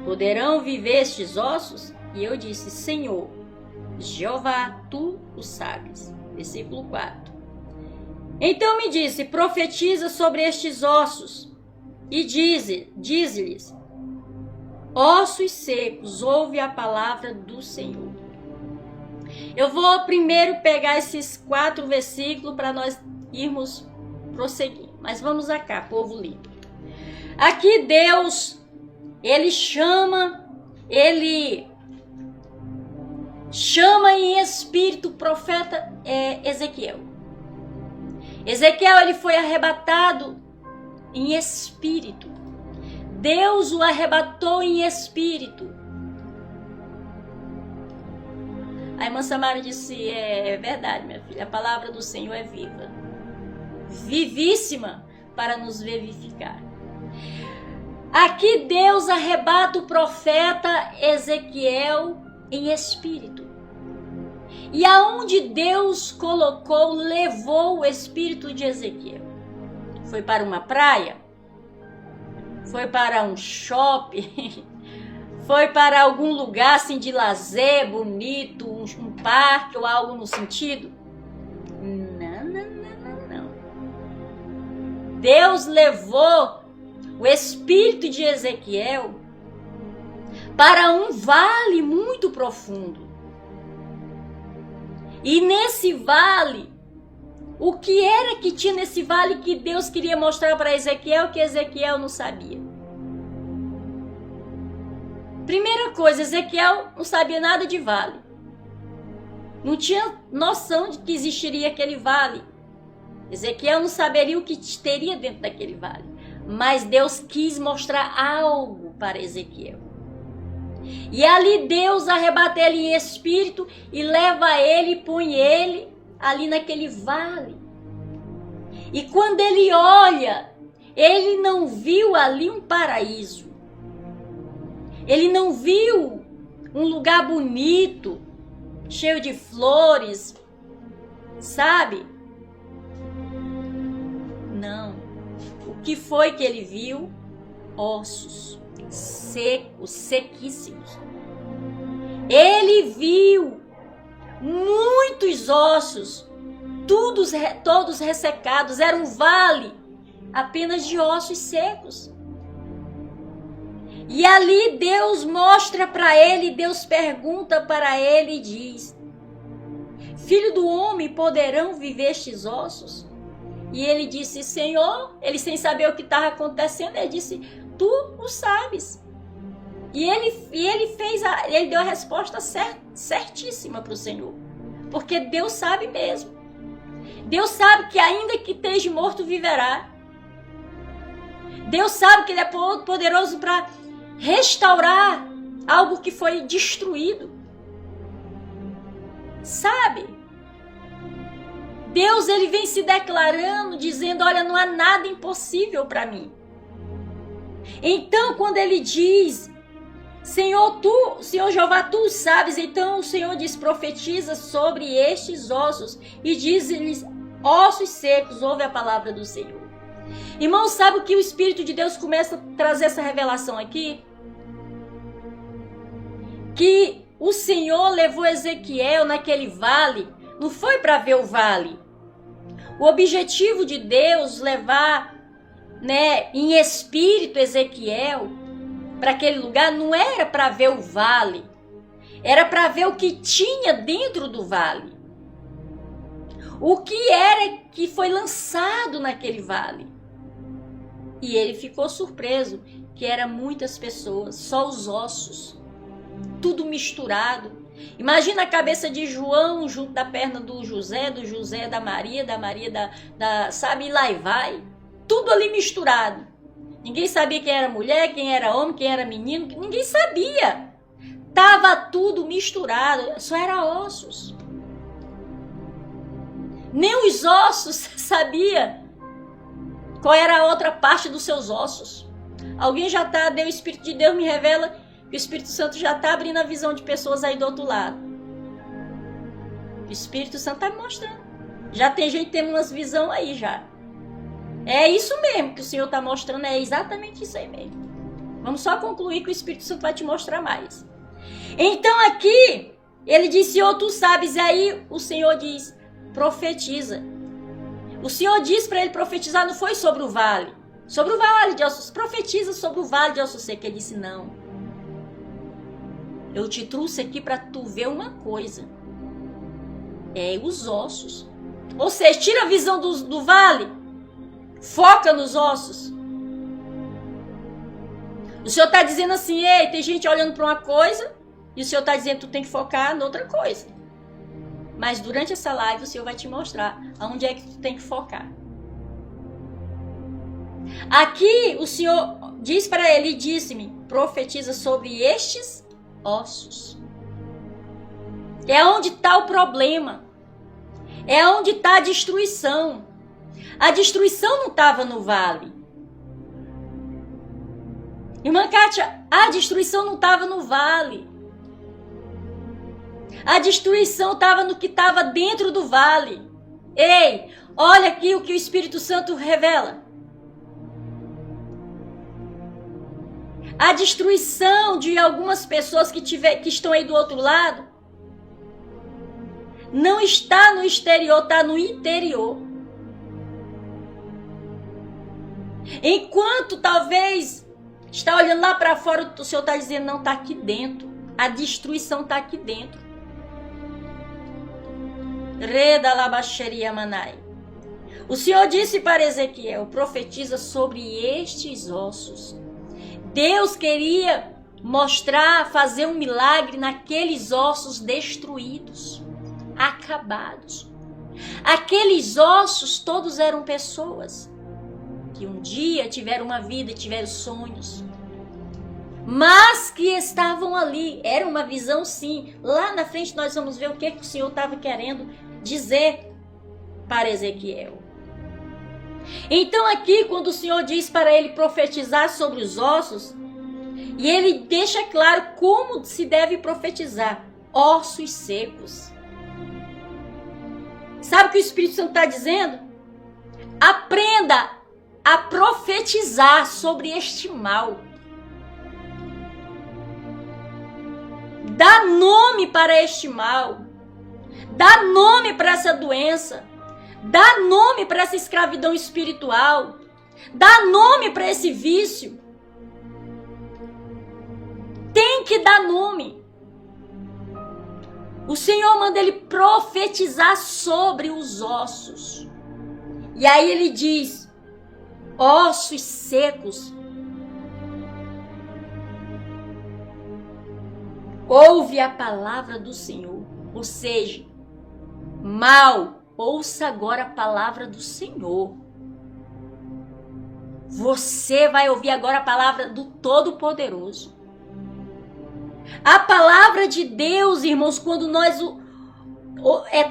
poderão viver estes ossos? E eu disse, Senhor, Jeová, tu o sabes. Versículo 4. Então me disse, profetiza sobre estes ossos, e dize-lhes, ossos secos, ouve a palavra do Senhor. Eu vou primeiro pegar esses 4 versículos para nós irmos prosseguir. Mas vamos cá, povo lindo. Aqui Deus, Ele chama em espírito o profeta Ezequiel. Ezequiel, ele foi arrebatado em espírito. Deus o arrebatou em espírito. A irmã Samara disse, é verdade, minha filha, a palavra do Senhor é viva. Vivíssima para nos vivificar. Aqui Deus arrebata o profeta Ezequiel em espírito. E aonde Deus colocou, levou o espírito de Ezequiel? Foi para uma praia? Foi para um shopping? Foi para algum lugar assim de lazer bonito, um parque ou algo no sentido? Não. Deus levou o espírito de Ezequiel para um vale muito profundo. E nesse vale, o que era que tinha nesse vale que Deus queria mostrar para Ezequiel que Ezequiel não sabia? Primeira coisa, Ezequiel não sabia nada de vale. Não tinha noção de que existiria aquele vale. Ezequiel não saberia o que teria dentro daquele vale. Mas Deus quis mostrar algo para Ezequiel. E ali Deus arrebata ele em espírito e leva ele e põe ele ali naquele vale. E quando ele olha, ele não viu ali um paraíso. Ele não viu um lugar bonito, cheio de flores, sabe? Não. O que foi que ele viu? Ossos secos, sequíssimos. Ele viu muitos ossos, todos ressecados. Era um vale apenas de ossos secos. E ali Deus mostra para ele, Deus pergunta para ele e diz, filho do homem, poderão viver estes ossos? E ele disse, Senhor, ele sem saber o que estava acontecendo, ele disse, tu o sabes. E ele deu a resposta certíssima para o Senhor. Porque Deus sabe mesmo. Deus sabe que ainda que esteja morto, viverá. Deus sabe que Ele é poderoso para restaurar algo que foi destruído. Sabe? Deus, Ele vem se declarando, dizendo, olha, não há nada impossível para mim. Então, quando Ele diz, Senhor Jeová, tu sabes, então o Senhor diz, profetiza sobre estes ossos e diz-lhes, ossos secos, ouve a palavra do Senhor. Irmão, sabe o que o Espírito de Deus começa a trazer essa revelação aqui? Que o Senhor levou Ezequiel naquele vale, não foi para ver o vale. O objetivo de Deus levar, né, em espírito Ezequiel para aquele lugar não era para ver o vale, era para ver o que tinha dentro do vale. O que era que foi lançado naquele vale. E ele ficou surpreso que eram muitas pessoas, só os ossos, tudo misturado. Imagina a cabeça de João junto da perna do José da Maria, sabe, e lá e vai. Tudo ali misturado. Ninguém sabia quem era mulher, quem era homem, quem era menino, ninguém sabia. Tava tudo misturado, só era ossos. Nem os ossos sabia qual era a outra parte dos seus ossos. Alguém já deu o Espírito de Deus, me revela que o Espírito Santo já está abrindo a visão de pessoas aí do outro lado. O Espírito Santo está me mostrando. Já tem gente tendo umas visões aí já. É isso mesmo que o Senhor está mostrando, é exatamente isso aí mesmo. Vamos só concluir que o Espírito Santo vai te mostrar mais. Então aqui, ele disse, Senhor, tu sabes, e aí o Senhor diz, profetiza. O Senhor disse para ele profetizar, não foi sobre o vale. Sobre o vale de ossos, profetiza sobre o vale de ossos secos. Ele disse, não. Eu te trouxe aqui para tu ver uma coisa. É os ossos. Ou seja, tira a visão do vale. Foca nos ossos. O Senhor está dizendo assim, ei, tem gente olhando para uma coisa. E o Senhor está dizendo que tu tem que focar em outra coisa. Mas durante essa live o Senhor vai te mostrar aonde é que tu tem que focar. Aqui o Senhor diz para ele, disse-me, profetiza sobre estes ossos. É onde está o problema. É onde está a destruição. A destruição não estava no vale. Irmã Kátia, a destruição não estava no vale. A destruição estava no que estava dentro do vale. Ei, olha aqui o que o Espírito Santo revela. A destruição de algumas pessoas que estão aí do outro lado não está no exterior, está no interior. Enquanto talvez está olhando lá para fora, o Senhor está dizendo, não, está aqui dentro. A destruição está aqui dentro. Reda labaxeria manai. O Senhor disse para Ezequiel, profetiza sobre estes ossos. Deus queria mostrar, fazer um milagre naqueles ossos destruídos, acabados. Aqueles ossos todos eram pessoas que um dia tiveram uma vida, tiveram sonhos, mas que estavam ali. Era uma visão, sim. Lá na frente nós vamos ver o que o Senhor estava querendo dizer para Ezequiel. Então aqui, quando o Senhor diz para ele profetizar sobre os ossos, e ele deixa claro como se deve profetizar, ossos secos. Sabe o que o Espírito Santo está dizendo? Aprenda a profetizar sobre este mal. Dá nome para este mal. Dá nome para essa doença. Dá nome para essa escravidão espiritual. Dá nome para esse vício. Tem que dar nome. O Senhor manda ele profetizar sobre os ossos. E aí ele diz, ossos secos, ouve a palavra do Senhor. Ou seja, mal, ouça agora a palavra do Senhor. Você vai ouvir agora a palavra do Todo-Poderoso. A palavra de Deus, irmãos, quando nós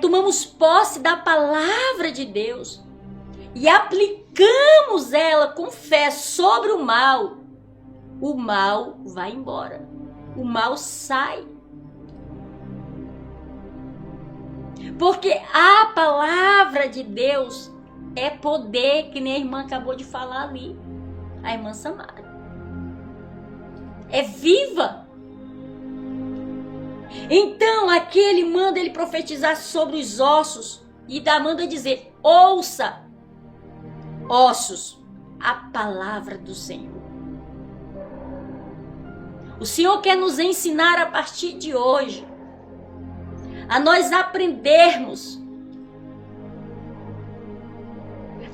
tomamos posse da palavra de Deus e aplicamos ela com fé sobre o mal vai embora. O mal sai. Porque a palavra de Deus é poder, que nem a irmã acabou de falar ali, a irmã Samara. É viva. Então aqui ele manda ele profetizar sobre os ossos, e manda dizer: ouça, ossos, a palavra do Senhor. O Senhor quer nos ensinar a partir de hoje a nós aprendermos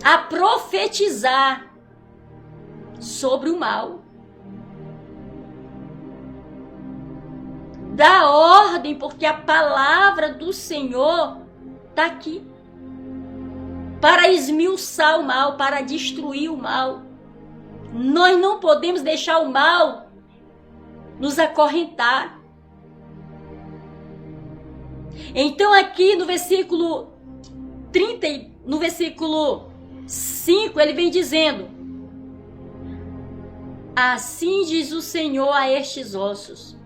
a profetizar sobre o mal. Dá ordem, porque a palavra do Senhor está aqui para esmiuçar o mal, para destruir o mal. Nós não podemos deixar o mal nos acorrentar. Então aqui no versículo 30, no versículo 5, ele vem dizendo: assim diz o Senhor a estes ossos: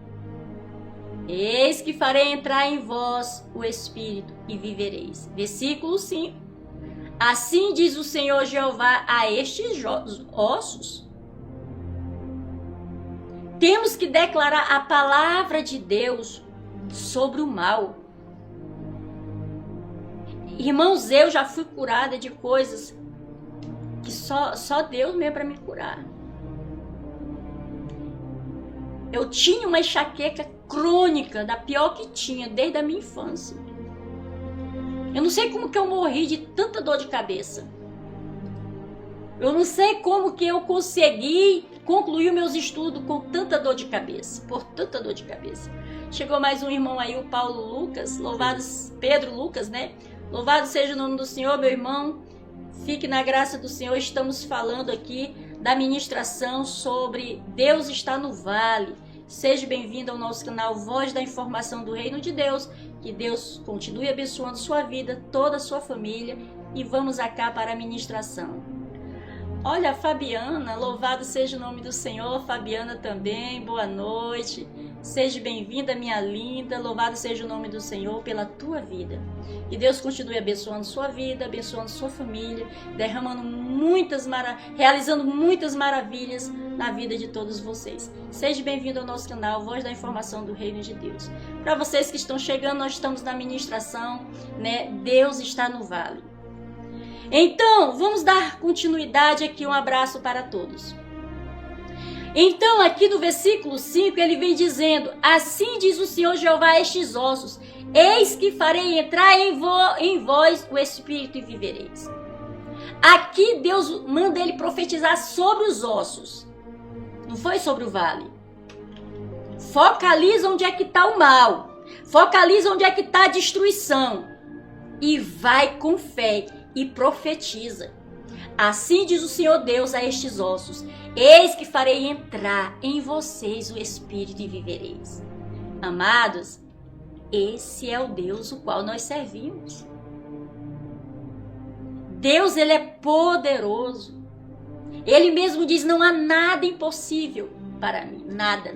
eis que farei entrar em vós o Espírito e vivereis. Versículo 5. Assim diz o Senhor Jeová a estes ossos. Temos que declarar a palavra de Deus sobre o mal. Irmãos, eu já fui curada de coisas que só Deus mesmo para me curar. Eu tinha uma enxaqueca crônica, da pior que tinha, desde a minha infância. Eu não sei como que eu morri de tanta dor de cabeça. Eu não sei como que eu consegui concluir meus estudos com tanta dor de cabeça, por tanta dor de cabeça. Chegou mais um irmão aí, o Paulo Lucas, Pedro Lucas, né? Louvado seja o nome do Senhor, meu irmão. Fique na graça do Senhor. Estamos falando aqui da ministração sobre Deus está no vale. Seja bem-vindo ao nosso canal Voz da Informação do Reino de Deus. Que Deus continue abençoando sua vida, toda a sua família. E vamos cá para a ministração. Olha, Fabiana, louvado seja o nome do Senhor. Fabiana também, boa noite. Seja bem-vinda, minha linda. Louvado seja o nome do Senhor pela tua vida. Que Deus continue abençoando sua vida, abençoando sua família, realizando muitas maravilhas na vida de todos vocês. Seja bem-vindo ao nosso canal Voz da Informação do Reino de Deus. Para vocês que estão chegando, nós estamos na ministração, né? Deus está no vale. Então, vamos dar continuidade aqui, um abraço para todos. Então, aqui no versículo 5, ele vem dizendo: assim diz o Senhor Jeová a estes ossos: eis que farei entrar em vós o Espírito e vivereis. Aqui Deus manda ele profetizar sobre os ossos. Não foi sobre o vale. Focaliza onde é que está o mal. Focaliza onde é que está a destruição. E vai com fé e profetiza. Assim diz o Senhor Deus a estes ossos: eis que farei entrar em vocês o Espírito e vivereis. Amados, esse é o Deus o qual nós servimos. Deus, ele é poderoso. Ele mesmo diz: não há nada impossível para mim. Nada,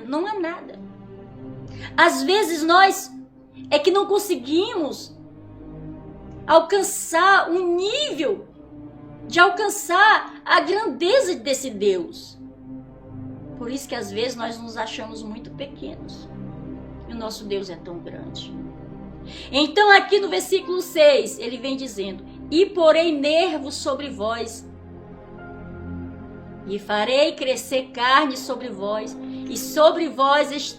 não há nada. Às vezes nós é que não conseguimos alcançar um nível de alcançar a grandeza desse Deus. Por isso que às vezes nós nos achamos muito pequenos. E o nosso Deus é tão grande. Então aqui no versículo 6, ele vem dizendo: e porei nervos sobre vós, e farei crescer carne sobre vós, e sobre vós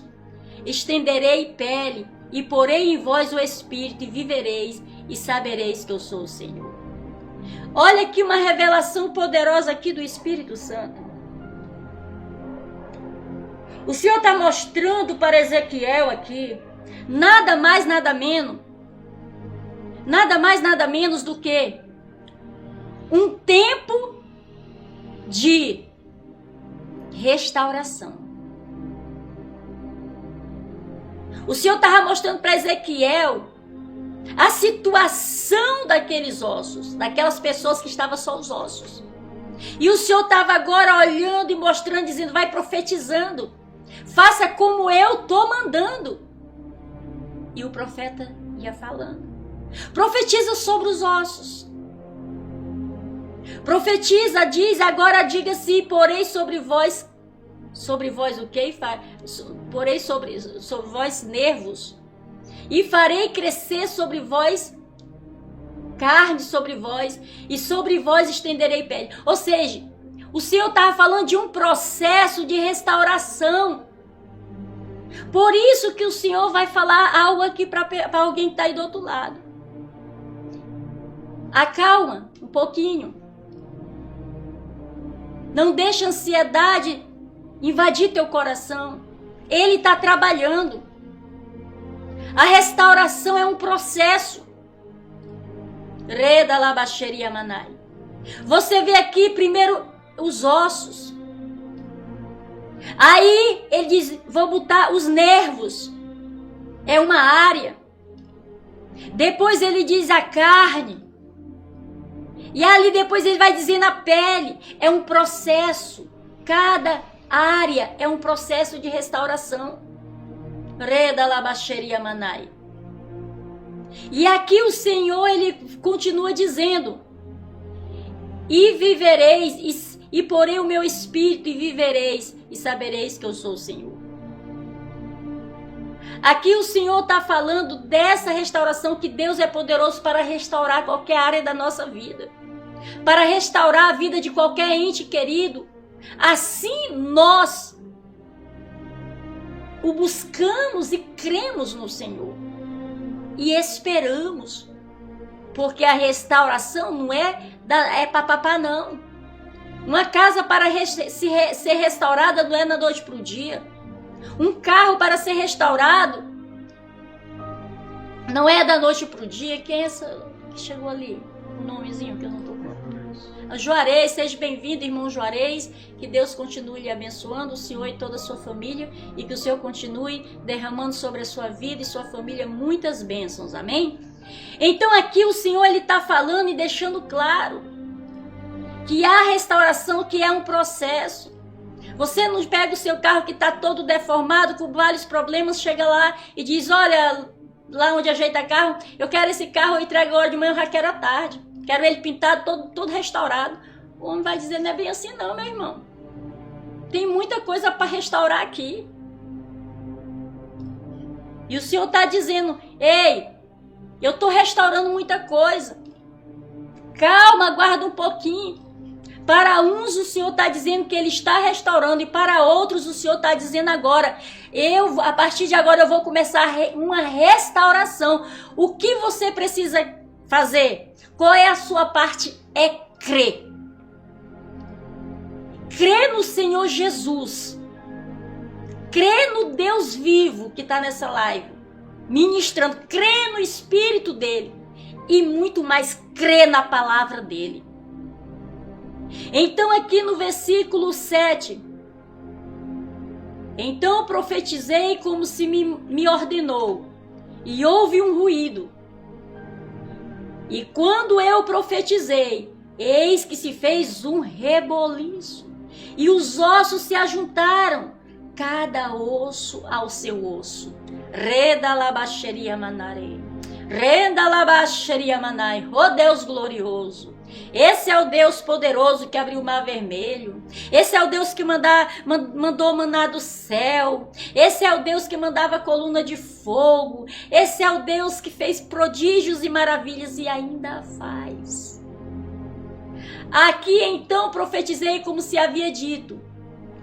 estenderei pele, e porei em vós o Espírito, e vivereis, e sabereis que eu sou o Senhor. Olha aqui uma revelação poderosa aqui do Espírito Santo. O Senhor está mostrando para Ezequiel aqui, nada mais, nada menos do que um tempo de restauração. O Senhor estava mostrando para Ezequiel a situação daqueles ossos, daquelas pessoas que estavam só os ossos. E o Senhor estava agora olhando e mostrando, dizendo: vai profetizando, faça como eu estou mandando. E o profeta ia falando: profetiza sobre os ossos. Profetiza, diz, agora diga-se: porei sobre vós o quê? Porei sobre vós nervos, e farei crescer sobre vós carne sobre vós, e sobre vós estenderei pele. Ou seja, o Senhor estava falando de um processo de restauração. Por isso que o Senhor vai falar algo aqui para alguém que está aí do outro lado. Acalma um pouquinho. Não deixa a ansiedade invadir teu coração. Ele está trabalhando. A restauração é um processo. Reda labaxeria manai. Você vê aqui primeiro os ossos. Aí ele diz, vou botar os nervos. É uma área. Depois ele diz a carne. E ali depois ele vai dizer na pele. É um processo. Cada área é um processo de restauração. Reda labaxeria manai. E aqui o Senhor, ele continua dizendo, e vivereis, e porei o meu espírito, e vivereis, e sabereis que eu sou o Senhor. Aqui o Senhor está falando dessa restauração, que Deus é poderoso para restaurar qualquer área da nossa vida, para restaurar a vida de qualquer ente querido. Assim nós o buscamos e cremos no Senhor. E esperamos. Porque a restauração não é papapá, não. Uma casa para ser restaurada não é da noite para o dia. Um carro para ser restaurado não é da noite para o dia. Quem é essa que chegou ali? O nomezinho que eu não estou vendo. Juarez, seja bem-vindo, irmão Juarez. Que Deus continue lhe abençoando, o Senhor e toda a sua família, e que o Senhor continue derramando sobre a sua vida e sua família muitas bênçãos, amém? Então aqui o Senhor está falando e deixando claro que há restauração, que é um processo. Você não pega o seu carro que está todo deformado, com vários problemas, chega lá e diz, olha, lá onde ajeita carro, eu quero esse carro, eu entrego agora de manhã, eu já quero à tarde. Quero ele pintado, todo restaurado. O homem vai dizer, não é bem assim não, meu irmão. Tem muita coisa para restaurar aqui. E o Senhor está dizendo, ei, eu estou restaurando muita coisa. Calma, aguarda um pouquinho. Para uns o Senhor está dizendo que Ele está restaurando, e para outros o Senhor está dizendo agora, a partir de agora eu vou começar uma restauração. O que você precisa fazer? Qual é a sua parte? É crer. Crer no Senhor Jesus. Crer no Deus vivo que está nessa live, ministrando. Crer no Espírito dele. E muito mais, crer na palavra dele. Então aqui no versículo 7. Então profetizei como se me ordenou. E houve um ruído. E quando eu profetizei, eis que se fez um reboliço, e os ossos se ajuntaram, cada osso ao seu osso. Reda labaxeria manarei. Renda labaxeria manai. Oh Deus glorioso. Esse é o Deus poderoso que abriu o mar vermelho. Esse é o Deus que mandou maná do céu. Esse é o Deus que mandava coluna de fogo. Esse é o Deus que fez prodígios e maravilhas e ainda faz. Aqui então profetizei como se havia dito,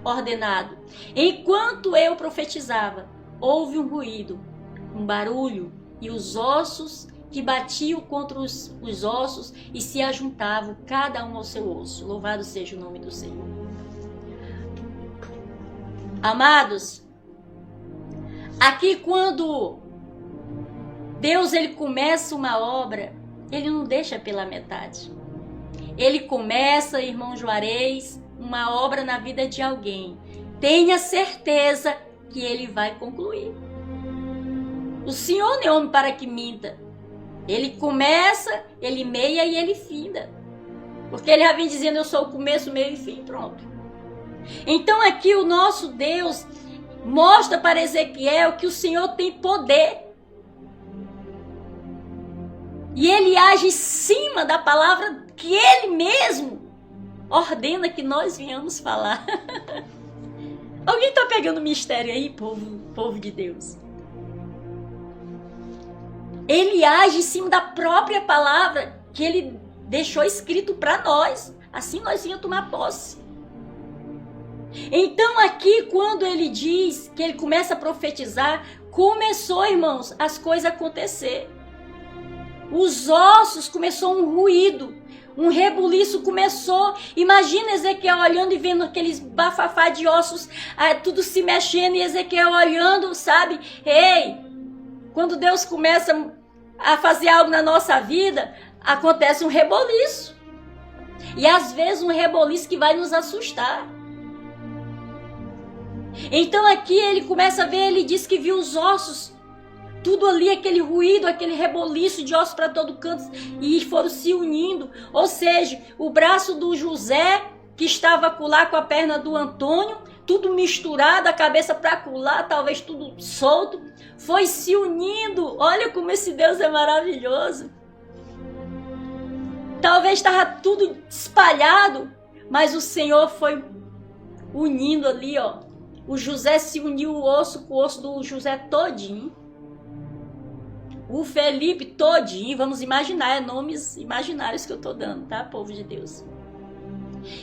ordenado. Enquanto eu profetizava, houve um ruído, um barulho, e os ossos que batiam contra os ossos e se ajuntavam, cada um ao seu osso. Louvado seja o nome do Senhor. Amados, aqui quando Deus ele começa uma obra, ele não deixa pela metade. Ele começa, irmão Juarez, uma obra na vida de alguém. Tenha certeza que ele vai concluir. O Senhor não é homem para que minta. Ele começa, ele meia e ele finda. Porque ele já vem dizendo, eu sou o começo, meio e fim, pronto. Então aqui o nosso Deus mostra para Ezequiel que o Senhor tem poder. E ele age em cima da palavra que ele mesmo ordena que nós venhamos falar. Alguém está pegando mistério aí, povo de Deus? Ele age em cima da própria palavra que ele deixou escrito para nós. Assim nós íamos tomar posse. Então aqui, quando ele diz que ele começa a profetizar, começou, irmãos, as coisas a acontecer. Os ossos começou um ruído, um rebuliço começou. Imagina Ezequiel olhando e vendo aqueles bafafá de ossos, tudo se mexendo, e Ezequiel olhando, sabe? Ei, quando Deus começa a fazer algo na nossa vida, acontece um reboliço. E às vezes um reboliço que vai nos assustar. Então aqui ele começa a ver, ele diz que viu os ossos, tudo ali, aquele ruído, aquele reboliço de ossos para todo canto, e foram se unindo. Ou seja, o braço do José, que estava acolá com a perna do Antônio, tudo misturado, a cabeça para acolá, talvez tudo solto, foi se unindo. Olha como esse Deus é maravilhoso. Talvez estava tudo espalhado, mas o Senhor foi unindo ali, ó. O José se uniu o osso com o osso do José todinho. O Felipe todinho. Vamos imaginar, nomes imaginários que eu estou dando, tá, povo de Deus?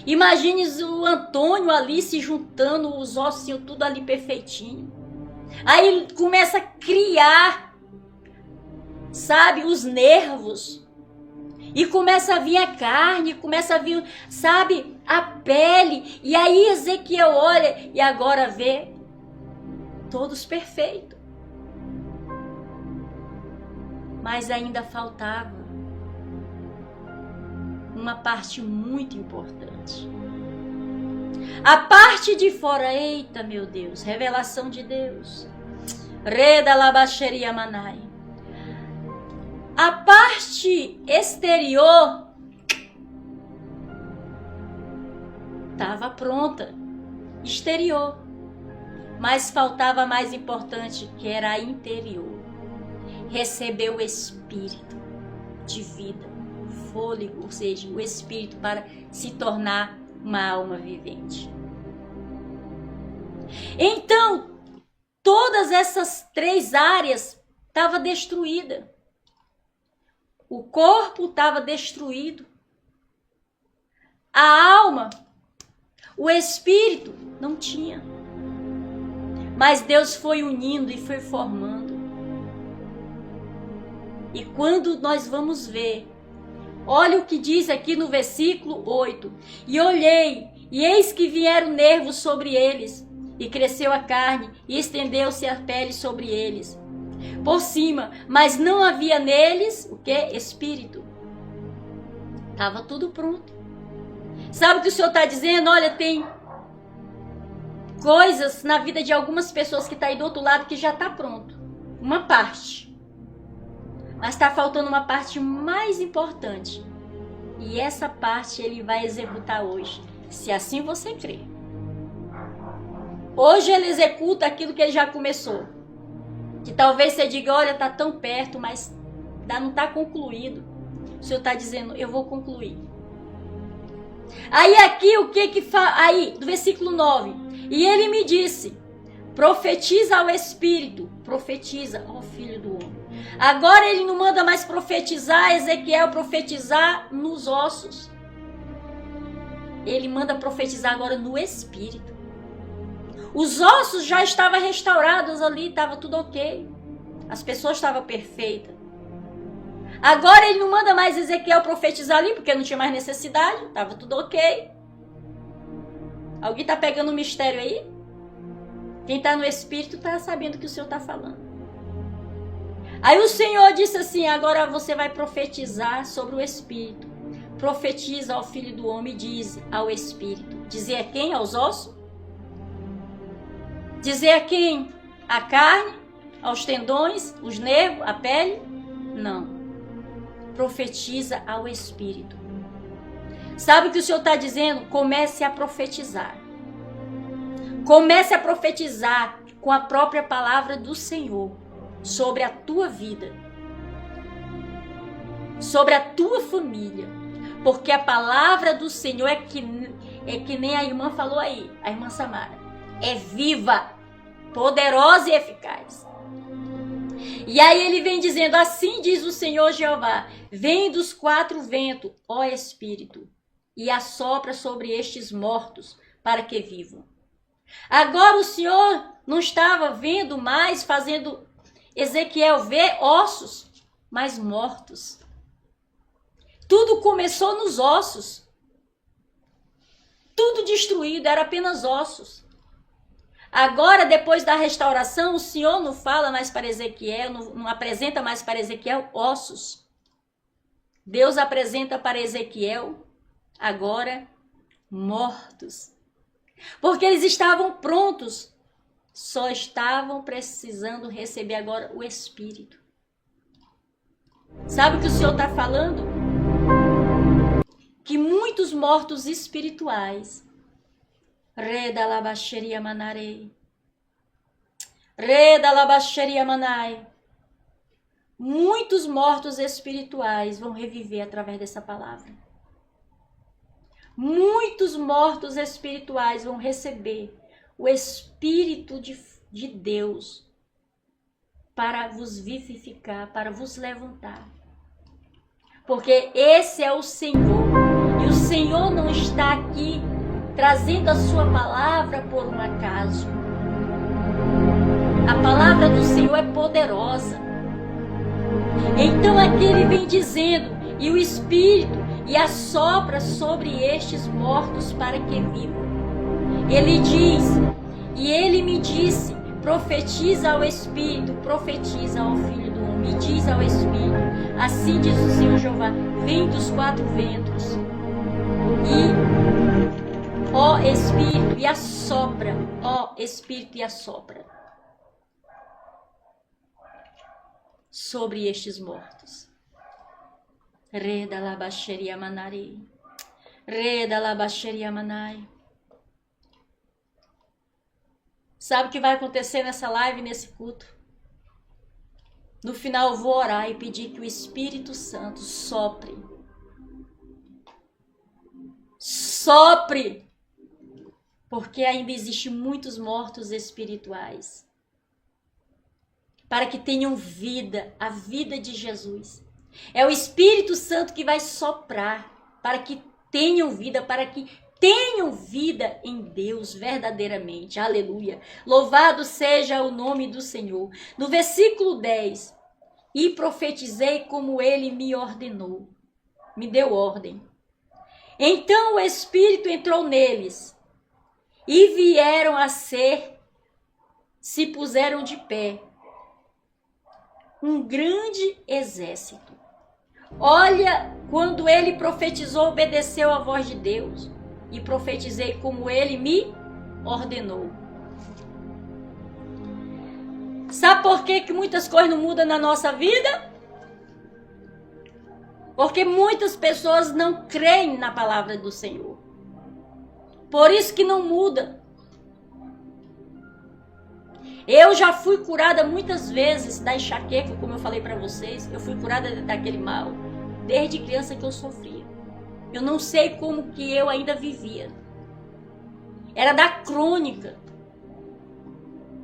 Imagine o Antônio ali se juntando, os ossinhos tudo ali perfeitinho. Aí ele começa a criar, sabe, os nervos. E começa a vir a carne, começa a vir, sabe, a pele. E aí Ezequiel olha e agora vê todos perfeitos. Mas ainda faltava uma parte muito importante. A parte de fora, eita meu Deus, revelação de Deus. Reda labaxeria manai. A parte exterior estava pronta, exterior, mas faltava a mais importante, que era a interior. Receber o espírito de vida, fôlego, ou seja, o espírito para se tornar uma alma vivente. Então, todas essas 3 áreas estavam destruídas. O corpo estava destruído. A alma, o espírito, não tinha. Mas Deus foi unindo e foi formando. E quando nós vamos ver, olha o que diz aqui no versículo 8. E olhei, e eis que vieram nervos sobre eles, e cresceu a carne, e estendeu-se a pele sobre eles. Por cima, mas não havia neles, o que? Espírito. Estava tudo pronto. Sabe o que o Senhor está dizendo? Olha, tem coisas na vida de algumas pessoas que estão aí do outro lado que já está pronto. Uma parte. Mas está faltando uma parte mais importante. E essa parte ele vai executar hoje. Se assim você crê. Hoje ele executa aquilo que ele já começou. Que talvez você diga, olha, está tão perto, mas não está concluído. O Senhor está dizendo, eu vou concluir. Aí aqui, o que faz? Aí, do versículo 9. E ele me disse, profetiza ao Espírito. Profetiza, ó Filho do Homem. Agora ele não manda mais profetizar, Ezequiel profetizar nos ossos. Ele manda profetizar agora no Espírito. Os ossos já estavam restaurados ali, estava tudo ok. As pessoas estavam perfeitas. Agora ele não manda mais Ezequiel profetizar ali, porque não tinha mais necessidade, estava tudo ok. Alguém está pegando um mistério aí? Quem está no Espírito está sabendo o que o Senhor está falando. Aí o Senhor disse assim, agora você vai profetizar sobre o Espírito. Profetiza ao Filho do Homem e diz ao Espírito. Dizer a quem? Aos ossos? Dizer a quem? A carne? Aos tendões? Os nervos? A pele? Não. Profetiza ao Espírito. Sabe o que o Senhor está dizendo? Comece a profetizar. Comece a profetizar com a própria palavra do Senhor sobre a tua vida, sobre a tua família, porque a palavra do Senhor é que nem a irmã falou aí, a irmã Samara, é viva, poderosa e eficaz. E aí ele vem dizendo, assim diz o Senhor Jeová, vem dos 4 ventos, ó Espírito, e assopra sobre estes mortos, para que vivam. Agora o Senhor não estava vendo mais, fazendo Ezequiel ver ossos, mas mortos. Tudo começou nos ossos. Tudo destruído, era apenas ossos. Agora, depois da restauração, o Senhor não fala mais para Ezequiel, não apresenta mais para Ezequiel ossos. Deus apresenta para Ezequiel, agora, mortos. Porque eles estavam prontos, só estavam precisando receber agora o Espírito. Sabe o que o Senhor está falando? Que muitos mortos espirituais, Reda labaxeria manarei, Reda labaxeria manai, muitos mortos espirituais vão reviver através dessa palavra. Muitos mortos espirituais vão receber o Espírito de Deus para vos vivificar, para vos levantar. Porque esse é o Senhor. E o Senhor não está aqui trazendo a sua palavra por um acaso. A palavra do Senhor é poderosa. Então aqui ele vem dizendo, e o Espírito, e assopra sobre estes mortos para que vivam. Ele diz, e ele me disse, profetiza ao Espírito, profetiza ao Filho do Homem, e diz ao Espírito, assim diz o Senhor Jeová, vem dos 4 ventos, e, ó Espírito, e assopra, ó Espírito, e assopra sobre estes mortos. Reda labaxeria manari, Reda labaxeria manai. Sabe o que vai acontecer nessa live, nesse culto? No final eu vou orar e pedir que o Espírito Santo sopre. Sopre! Porque ainda existem muitos mortos espirituais. Para que tenham vida, a vida de Jesus. É o Espírito Santo que vai soprar para que tenham vida, para que tenham vida em Deus verdadeiramente. Aleluia. Louvado seja o nome do Senhor. No versículo 10. E profetizei como ele me ordenou. Me deu ordem. Então o Espírito entrou neles. E vieram a ser, se puseram de pé, um grande exército. Olha, quando ele profetizou, obedeceu à voz de Deus. E profetizei como ele me ordenou. Sabe por que muitas coisas não mudam na nossa vida? Porque muitas pessoas não creem na palavra do Senhor. Por isso que não muda. Eu já fui curada muitas vezes da enxaqueca, como eu falei para vocês. Eu fui curada daquele mal desde criança que eu sofria. Eu não sei como que eu ainda vivia. Era da crônica.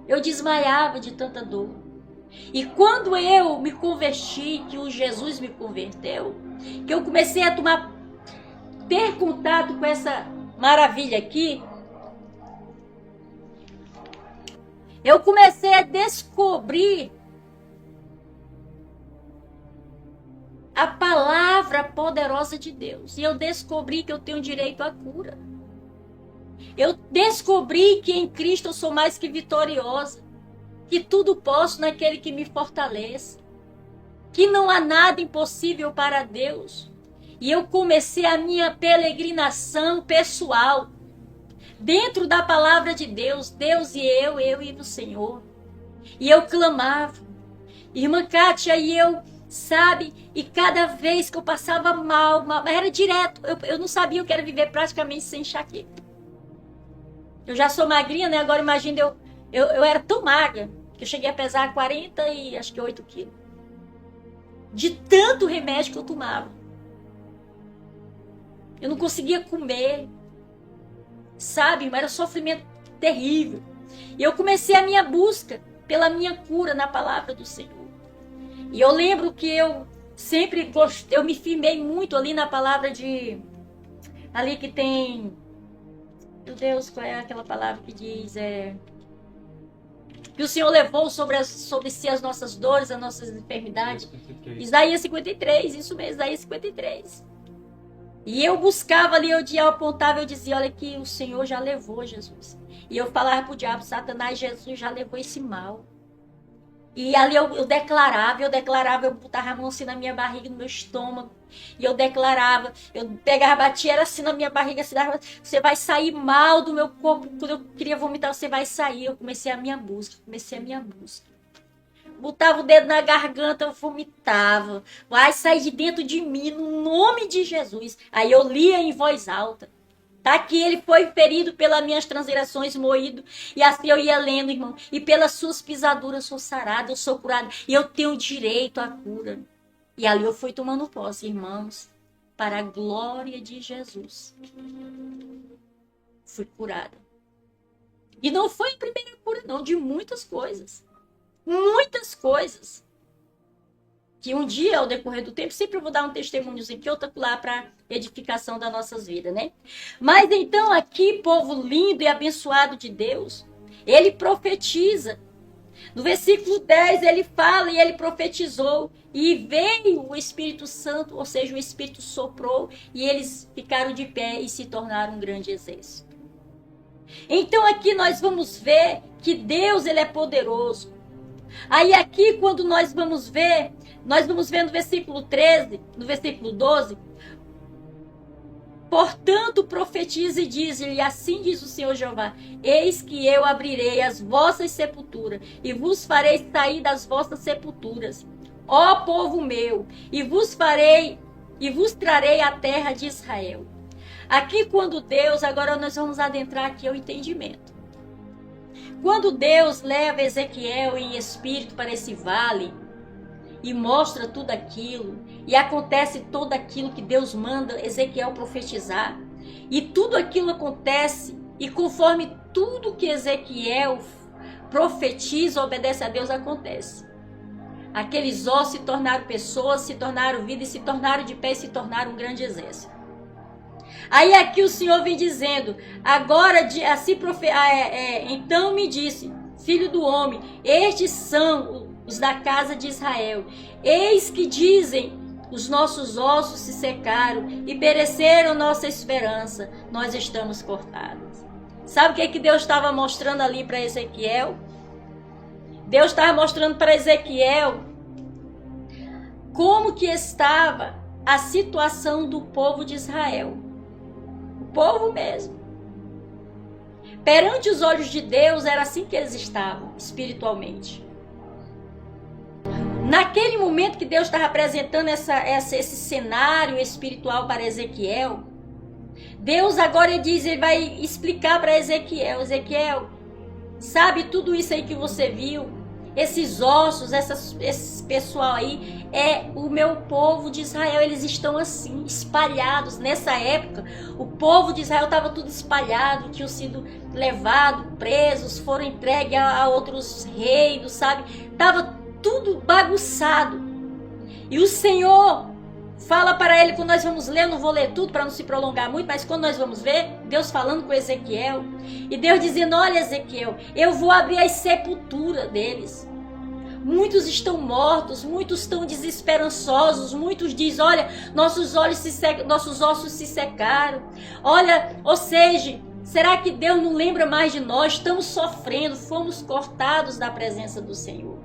Eu desmaiava de tanta dor. E quando eu me converti, que o Jesus me converteu, que eu comecei a ter contato com essa maravilha aqui, eu comecei a descobrir a palavra poderosa de Deus. E eu descobri que eu tenho direito à cura. Eu descobri que em Cristo eu sou mais que vitoriosa. Que tudo posso naquele que me fortalece. Que não há nada impossível para Deus. E eu comecei a minha peregrinação pessoal. Dentro da palavra de Deus. Deus e eu e o Senhor. E eu clamava. Irmã Kátia, e eu... Sabe? E cada vez que eu passava mal, era direto. Eu não sabia o que era viver praticamente sem enxaqueca. Eu já sou magrinha, né? Agora imagina, eu era tão magra que eu cheguei a pesar 8 quilos. De tanto remédio que eu tomava. Eu não conseguia comer. Sabe? Era um sofrimento terrível. E eu comecei a minha busca pela minha cura na palavra do Senhor. E eu lembro que eu sempre gostei, eu me firmei muito ali na palavra ali que tem, meu Deus, qual é aquela palavra que diz, que o Senhor levou sobre si as nossas dores, as nossas enfermidades. Isaías 53, isso mesmo, Isaías 53. E eu buscava ali, eu apontava, eu dizia, olha que o Senhor já levou, Jesus. E eu falava pro diabo, Satanás, Jesus já levou esse mal. E ali eu declarava, eu botava a mão assim na minha barriga, no meu estômago. E eu declarava, eu pegava, batia era assim na minha barriga, assim, você vai sair mal do meu corpo. Quando eu queria vomitar, você vai sair. Eu comecei a minha busca. Botava o dedo na garganta, eu vomitava. Vai sair de dentro de mim, no nome de Jesus. Aí eu lia em voz alta. Tá aqui, ele foi ferido pelas minhas transgressões, moído. E assim eu ia lendo, irmão. E pelas suas pisaduras eu sou sarada, eu sou curada. E eu tenho direito à cura. E ali eu fui tomando posse, irmãos. Para a glória de Jesus. Fui curada. E não foi a primeira cura, não. De muitas coisas. Muitas coisas. Que um dia, ao decorrer do tempo, sempre eu vou dar um testemunhozinho que eu tô lá para edificação das nossas vidas, né? Mas então aqui, povo lindo e abençoado de Deus, ele profetiza. No versículo 10, ele fala e ele profetizou. E veio o Espírito Santo, ou seja, o Espírito soprou, e eles ficaram de pé e se tornaram um grande exército. Então aqui nós vamos ver que Deus, ele é poderoso. Aí aqui, quando nós vamos ver no versículo 13, no versículo 12, portanto profetiza e diz-lhe, assim diz o Senhor Jeová, eis que eu abrirei as vossas sepulturas e vos farei sair das vossas sepulturas, ó povo meu, e vos trarei a terra de Israel. Aqui quando Deus, agora nós vamos adentrar aqui ao entendimento. Quando Deus leva Ezequiel em espírito para esse vale e mostra tudo aquilo, e acontece tudo aquilo que Deus manda Ezequiel profetizar, e tudo aquilo acontece, e conforme tudo que Ezequiel profetiza, obedece a Deus, acontece. Aqueles ossos se tornaram pessoas, se tornaram vida, e se tornaram de pé, e se tornaram um grande exército. Aí aqui o Senhor vem dizendo, agora então me disse, filho do homem, estes são os da casa de Israel. Eis que dizem, os nossos ossos se secaram e pereceram nossa esperança, nós estamos cortados. Sabe o que é que Deus estava mostrando ali para Ezequiel? Deus estava mostrando para Ezequiel como que estava a situação do povo de Israel. O povo mesmo. Perante os olhos de Deus, era assim que eles estavam, espiritualmente. Naquele momento que Deus estava apresentando esse cenário espiritual para Ezequiel, Deus agora ele vai explicar para Ezequiel, Ezequiel, sabe tudo isso aí que você viu? Esses ossos, esse pessoal aí, é o meu povo de Israel. Eles estão assim, espalhados. Nessa época, o povo de Israel estava tudo espalhado, tinham sido levados, presos, foram entregues a outros reinos, sabe? Estava tudo bagunçado. E o Senhor fala para ele, quando nós vamos ler, eu não vou ler tudo para não se prolongar muito, mas quando nós vamos ver, Deus falando com Ezequiel, e Deus dizendo, olha Ezequiel, eu vou abrir as sepulturas deles. Muitos estão mortos, muitos estão desesperançosos, muitos dizem, olha, nossos ossos se secaram. Olha, ou seja, será que Deus não lembra mais de nós? Estamos sofrendo, fomos cortados da presença do Senhor.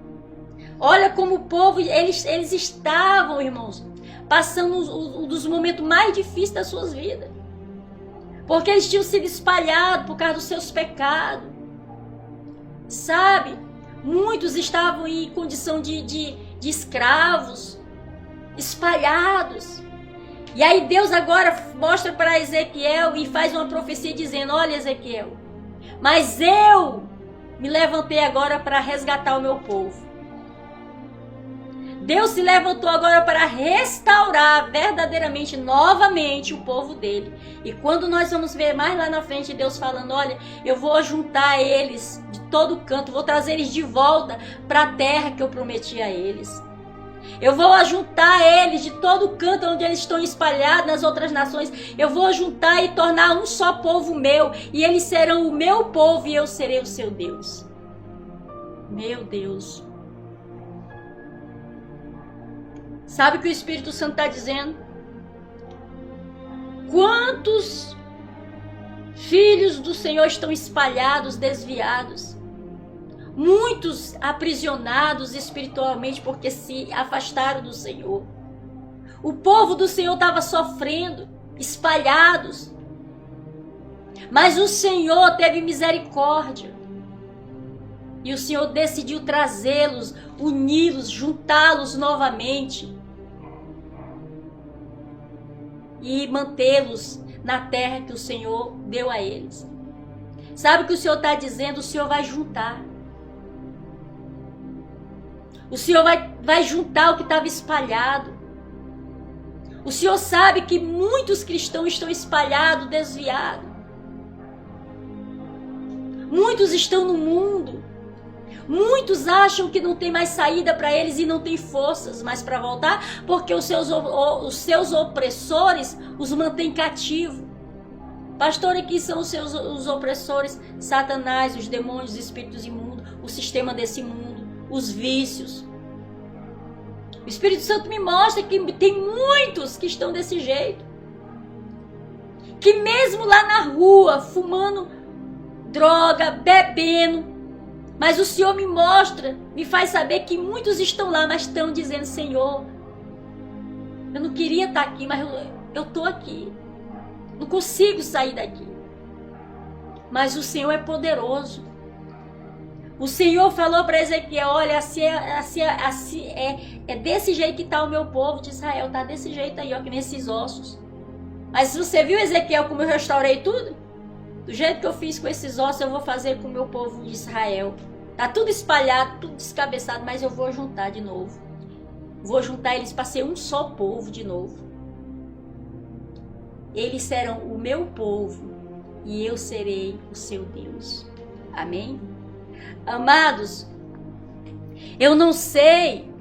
Olha como o povo, eles estavam, irmãos, passando um dos momentos mais difíceis das suas vidas. Porque eles tinham sido espalhados por causa dos seus pecados. Sabe? Muitos estavam em condição de escravos, espalhados. E aí Deus agora mostra para Ezequiel e faz uma profecia dizendo, olha Ezequiel, mas eu me levantei agora para resgatar o meu povo. Deus se levantou agora para restaurar verdadeiramente, novamente, o povo dele. E quando nós vamos ver mais lá na frente, Deus falando, olha, eu vou juntar eles de todo canto, vou trazer eles de volta para a terra que eu prometi a eles. Eu vou ajuntar eles de todo canto onde eles estão espalhados nas outras nações. Eu vou juntar e tornar um só povo meu. E eles serão o meu povo e eu serei o seu Deus. Meu Deus. Sabe o que o Espírito Santo está dizendo? Quantos filhos do Senhor estão espalhados, desviados? Muitos aprisionados espiritualmente porque se afastaram do Senhor. O povo do Senhor estava sofrendo, espalhados. Mas o Senhor teve misericórdia. E o Senhor decidiu trazê-los, uni-los, juntá-los novamente. E mantê-los na terra que o Senhor deu a eles. Sabe o que o Senhor está dizendo? O Senhor vai juntar. O Senhor vai juntar o que estava espalhado. O Senhor sabe que muitos cristãos estão espalhados, desviados. Muitos estão no mundo. Muitos acham que não tem mais saída para eles e não tem forças mais para voltar, porque os seus opressores os mantêm cativos. Pastor, aqui são os opressores: Satanás, os demônios, os espíritos imundos, o sistema desse mundo, os vícios. O Espírito Santo me mostra que tem muitos que estão desse jeito. Que mesmo lá na rua, fumando droga, bebendo, mas o Senhor me mostra, me faz saber que muitos estão lá, mas estão dizendo: Senhor, eu não queria estar aqui, mas eu estou aqui. Não consigo sair daqui. Mas o Senhor é poderoso. O Senhor falou para Ezequiel: olha, é desse jeito que está o meu povo de Israel. Está desse jeito aí, ó, que nesses ossos. Mas você viu, Ezequiel, como eu restaurei tudo? Do jeito que eu fiz com esses ossos, eu vou fazer com o meu povo de Israel. Está tudo espalhado, tudo descabeçado, mas eu vou juntar de novo. Vou juntar eles para ser um só povo de novo. Eles serão o meu povo e eu serei o seu Deus. Amém? Amados, eu não sei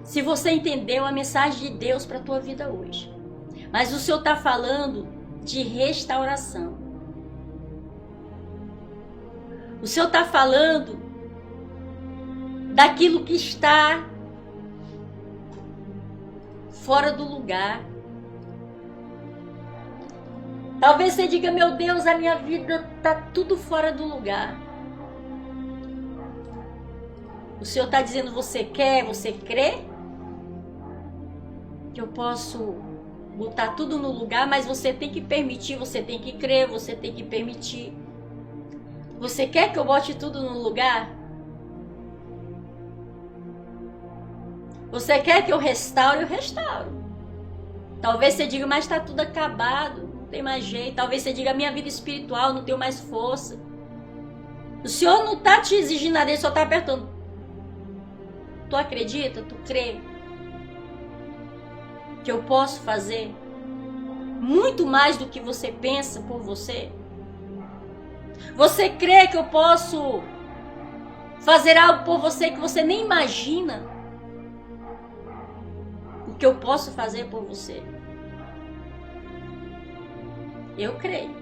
se você entendeu a mensagem de Deus para a tua vida hoje, mas o Senhor está falando de restauração. O Senhor está falando daquilo que está fora do lugar. Talvez você diga: meu Deus, a minha vida está tudo fora do lugar. O Senhor está dizendo: você quer, você crê? Que eu posso botar tudo no lugar, mas você tem que permitir, você tem que crer, você tem que permitir. Você quer que eu bote tudo no lugar? Você quer que eu restaure? Eu restauro. Talvez você diga: mas está tudo acabado, não tem mais jeito. Talvez você diga: minha vida espiritual, não tenho mais força. O Senhor não está te exigindo nada, Ele só está apertando. Tu acredita? Tu crê que eu posso fazer muito mais do que você pensa por você? Você crê que eu posso fazer algo por você que você nem imagina o que eu posso fazer por você? Eu creio.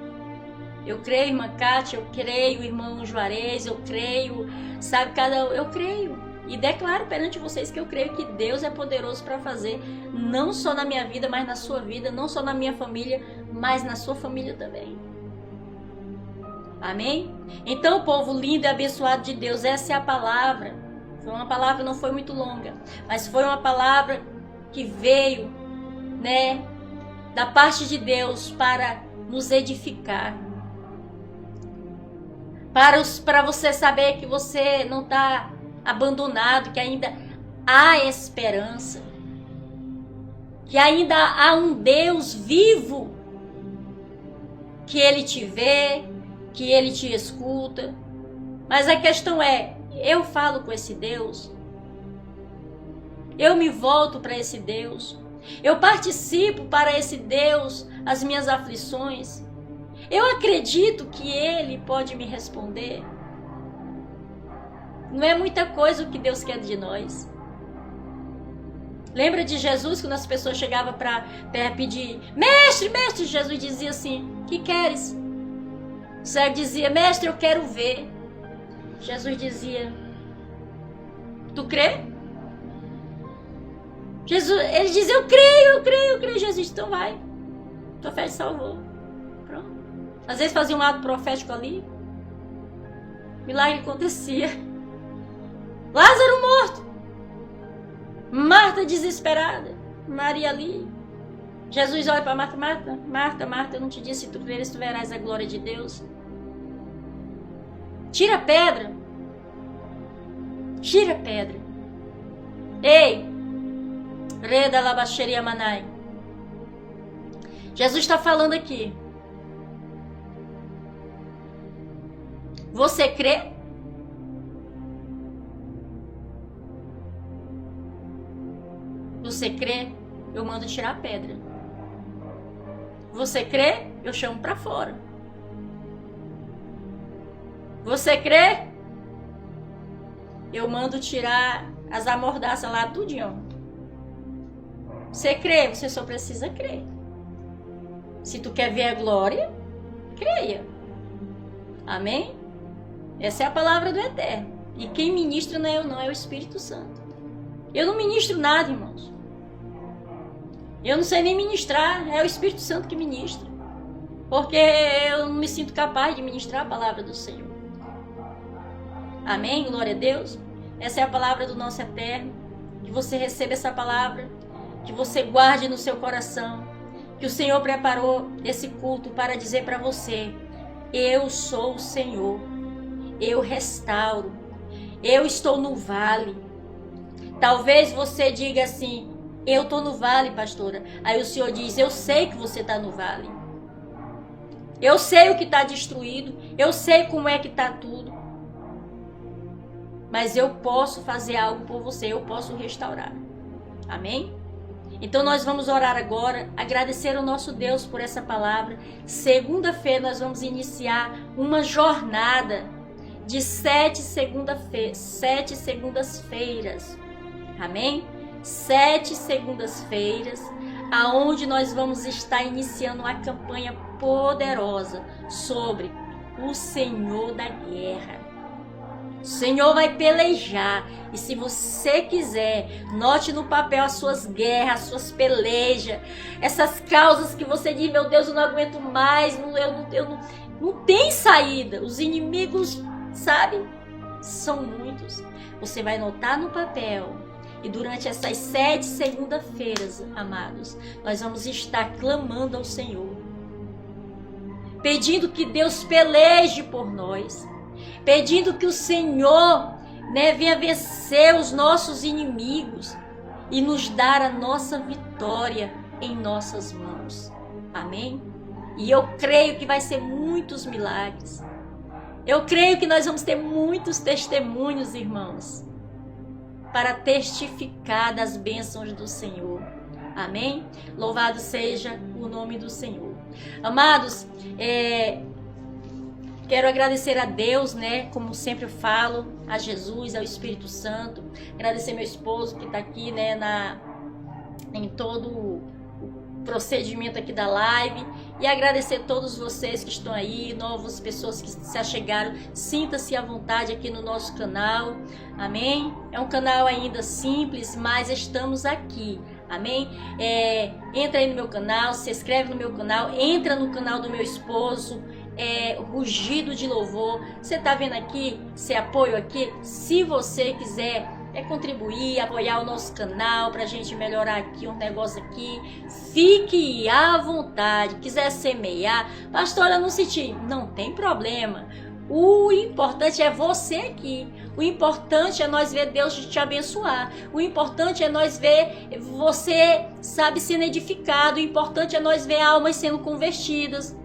Eu creio, irmã Kátia, eu creio, irmão Juarez, eu creio, sabe, eu creio. E declaro perante vocês que eu creio que Deus é poderoso para fazer, não só na minha vida, mas na sua vida, não só na minha família, mas na sua família também. Amém? Então, povo lindo e abençoado de Deus, essa é a palavra. Foi uma palavra, não foi muito longa, mas foi uma palavra que veio, né, da parte de Deus para nos edificar. Para você saber que você não está abandonado, que ainda há esperança, que ainda há um Deus vivo, que Ele te vê, que Ele te escuta. Mas a questão é: eu falo com esse Deus? Eu me volto para esse Deus? Eu participo para esse Deus as minhas aflições? Eu acredito que Ele pode me responder? Não é muita coisa o que Deus quer de nós. Lembra de Jesus, quando as pessoas chegavam para pedir, mestre, mestre, Jesus dizia assim, que queres? O cego dizia, mestre, eu quero ver. Jesus dizia, tu crê? Ele dizia, eu creio. Jesus disse, então vai. Tua fé te salvou. Pronto. Às vezes fazia um ato profético ali. Milagre acontecia. Lázaro morto. Marta desesperada. Maria ali. Jesus olha para Marta. Marta, eu não te disse, se tu creres, tu verás a glória de Deus. Tira a pedra. Tira a pedra. Ei! Reda labaxeria manai. Jesus está falando aqui. Você crê? Você crê? Eu mando tirar a pedra. Você crê? Eu chamo para fora. Você crê? Eu mando tirar as amordaças lá tudinho. Você crê? Você só precisa crer. Se tu quer ver a glória, creia. Amém? Essa é a palavra do Eterno. E quem ministra não é eu não, é o Espírito Santo. Eu não ministro nada, irmãos. Eu não sei nem ministrar, é o Espírito Santo que ministra. Porque eu não me sinto capaz de ministrar a palavra do Senhor. Amém? Glória a Deus. Essa é a palavra do nosso Eterno. Que você receba essa palavra. Que você guarde no seu coração. Que o Senhor preparou esse culto para dizer para você: eu sou o Senhor. Eu restauro. Eu estou no vale. Talvez você diga assim: eu estou no vale, pastora. Aí o Senhor diz: eu sei que você está no vale. Eu sei o que está destruído. Eu sei como é que está tudo. Mas eu posso fazer algo por você. Eu posso restaurar. Amém? Então nós vamos orar agora, agradecer ao nosso Deus por essa palavra. Segunda-feira nós vamos iniciar uma jornada de 7 segundas-feiras. Amém? 7 segundas-feiras, aonde nós vamos estar iniciando uma campanha poderosa sobre o Senhor da guerra. O Senhor vai pelejar. E se você quiser, note no papel as suas guerras, as suas pelejas, essas causas que você diz: meu Deus, eu não aguento mais, não tem saída. Os inimigos, sabe, são muitos. Você vai anotar no papel. E durante essas 7 segunda-feiras, amados, nós vamos estar clamando ao Senhor, pedindo que Deus peleje por nós, pedindo que o Senhor, venha vencer os nossos inimigos e nos dar a nossa vitória em nossas mãos. Amém? E eu creio que vai ser muitos milagres. Eu creio que nós vamos ter muitos testemunhos, irmãos, para testificar das bênçãos do Senhor. Amém? Louvado seja o nome do Senhor. Amados, quero agradecer a Deus, como sempre eu falo, a Jesus, ao Espírito Santo. Agradecer meu esposo que está aqui, em todo o procedimento aqui da live. E agradecer a todos vocês que estão aí, novas pessoas que se achegaram. Sinta-se à vontade aqui no nosso canal. Amém? É um canal ainda simples, mas estamos aqui. Amém? Entra aí no meu canal, se inscreve no meu canal, entra no canal do meu esposo, Rugido de Louvor. Você tá vendo aqui, esse apoio aqui? Se você quiser contribuir, apoiar o nosso canal pra gente melhorar aqui um negócio aqui, fique à vontade. Quiser semear, pastora, não senti, não tem problema. O importante é você aqui. O importante é nós ver Deus te abençoar. O importante é nós ver você, sendo edificado. O importante é nós ver almas sendo convertidas.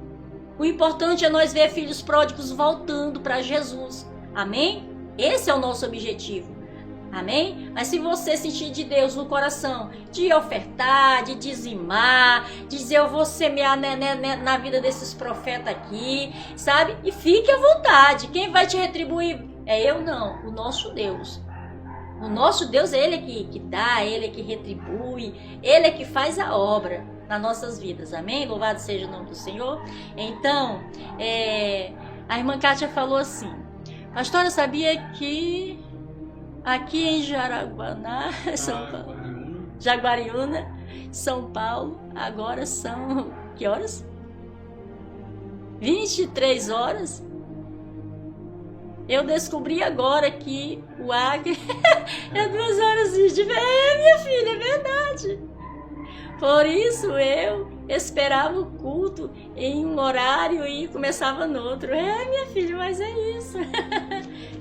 O importante é nós ver filhos pródigos voltando para Jesus. Amém? Esse é o nosso objetivo. Amém? Mas se você sentir de Deus no coração de ofertar, de dizimar, de dizer: eu vou semear na vida desses profetas aqui, sabe? E fique à vontade. Quem vai te retribuir? É eu não, o nosso Deus. O nosso Deus, Ele é que dá, Ele é que retribui, Ele é que faz a obra nas nossas vidas, amém? Louvado seja o nome do Senhor. Então, a irmã Kátia falou assim: pastora, sabia que aqui em Jaguariúna, São Paulo, agora são que horas? 23 horas. Eu descobri agora que o Acre é 2 horas de diferença. Minha filha, é verdade. Por isso eu esperava o culto em um horário e começava no outro. Minha filha, mas é isso.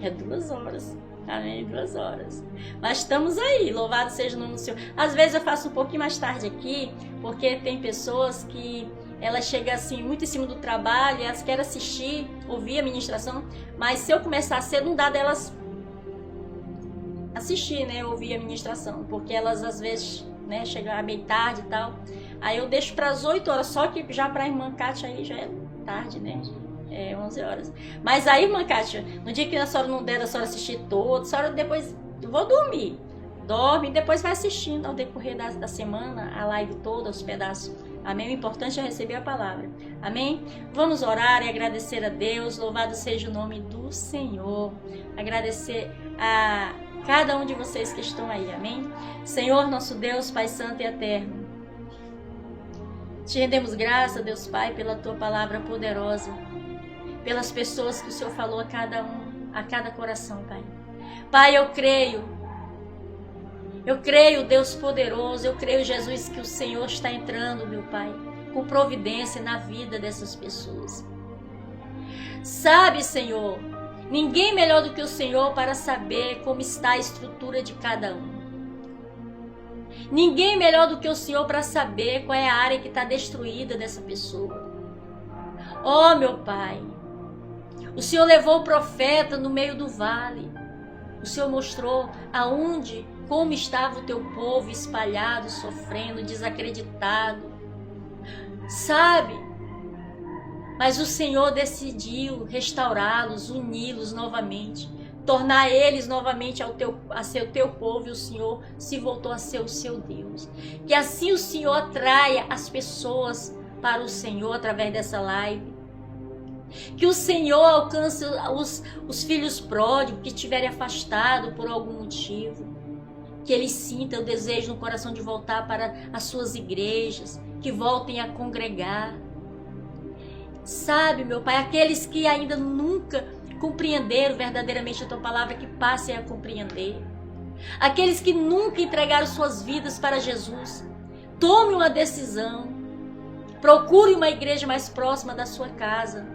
É 2 horas. Amém? 2 horas. Mas estamos aí, louvado seja o nome do Senhor. Às vezes eu faço um pouquinho mais tarde aqui, porque tem pessoas que elas chegam assim muito em cima do trabalho, elas querem assistir, ouvir a ministração, mas se eu começar cedo, não dá delas assistir, né, ouvir a ministração, porque elas às vezes, né, chegam meio tarde e tal. Aí eu deixo para as 8 horas, só que já para a irmã Kátia aí já é tarde, né? 11 horas. Mas aí, irmã Kátia, no dia que a senhora não der, a senhora assistir todo, a senhora depois, eu vou dormir. Dorme e depois vai assistindo ao decorrer da semana, a live toda, os pedaços. Amém? O importante é receber a palavra. Amém? Vamos orar e agradecer a Deus. Louvado seja o nome do Senhor. Agradecer a cada um de vocês que estão aí. Amém? Senhor, nosso Deus, Pai Santo e Eterno, te rendemos graça, Deus Pai, pela Tua palavra poderosa, pelas pessoas que o Senhor falou a cada um, a cada coração, Pai. Pai, eu creio, Deus poderoso, eu creio, Jesus, que o Senhor está entrando, meu Pai, com providência na vida dessas pessoas. Sabe, Senhor, ninguém melhor do que o Senhor para saber como está a estrutura de cada um. Ninguém melhor do que o Senhor para saber qual é a área que está destruída dessa pessoa. Oh, meu Pai, o Senhor levou o profeta no meio do vale. O Senhor mostrou como estava o teu povo espalhado, sofrendo, desacreditado. Sabe? Mas o Senhor decidiu restaurá-los, uni-los novamente, tornar eles novamente a ser o teu povo, e o Senhor se voltou a ser o seu Deus. Que assim o Senhor atraia as pessoas para o Senhor através dessa live. Que o Senhor alcance os filhos pródigos que estiverem afastados por algum motivo. Que eles sintam o desejo no coração de voltar para as suas igrejas, que voltem a congregar. Sabe, meu Pai, aqueles que ainda nunca compreenderam verdadeiramente a Tua palavra, que passem a compreender. Aqueles que nunca entregaram suas vidas para Jesus, tome uma decisão. Procure uma igreja mais próxima da sua casa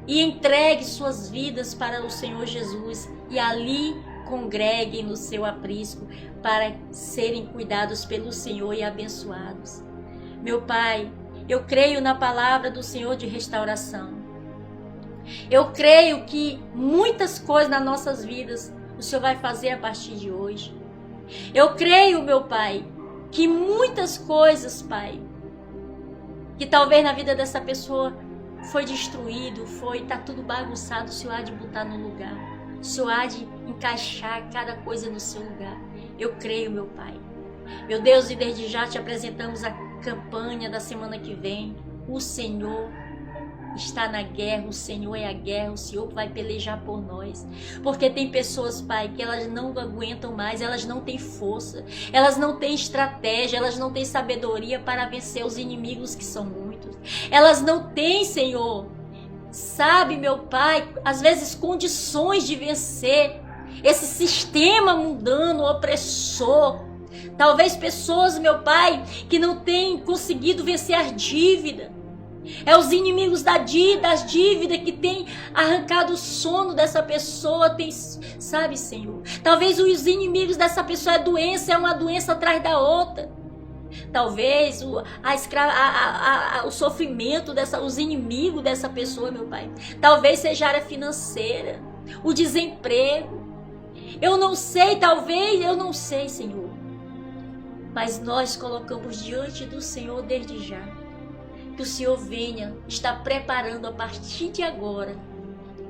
e entregue suas vidas para o Senhor Jesus, e ali congreguem no seu aprisco para serem cuidados pelo Senhor e abençoados. Meu Pai, eu creio na palavra do Senhor de restauração. Eu creio que muitas coisas nas nossas vidas o Senhor vai fazer a partir de hoje. Eu creio, meu Pai, que muitas coisas, Pai, que talvez na vida dessa pessoa foi destruído, tá tudo bagunçado, o Senhor há de botar no lugar. O Senhor há de encaixar cada coisa no seu lugar. Eu creio, meu Pai. Meu Deus, e desde já te apresentamos a campanha da semana que vem. O Senhor está na guerra, o Senhor é a guerra, o Senhor vai pelejar por nós. Porque tem pessoas, Pai, que elas não aguentam mais, elas não têm força, elas não têm estratégia, elas não têm sabedoria para vencer os inimigos que são muitos. Elas não têm, Senhor, sabe, meu Pai, às vezes condições de vencer esse sistema mundano, opressor. Talvez pessoas, meu Pai, que não têm conseguido vencer as dívidas. É os inimigos das dívidas que têm arrancado o sono dessa pessoa, sabe, Senhor? Talvez os inimigos dessa pessoa é uma doença atrás da outra. Talvez o sofrimento os inimigos dessa pessoa, meu Pai. Talvez seja a área financeira, o desemprego. Eu não sei, Senhor. Mas nós colocamos diante do Senhor desde já. Que o Senhor venha, está preparando a partir de agora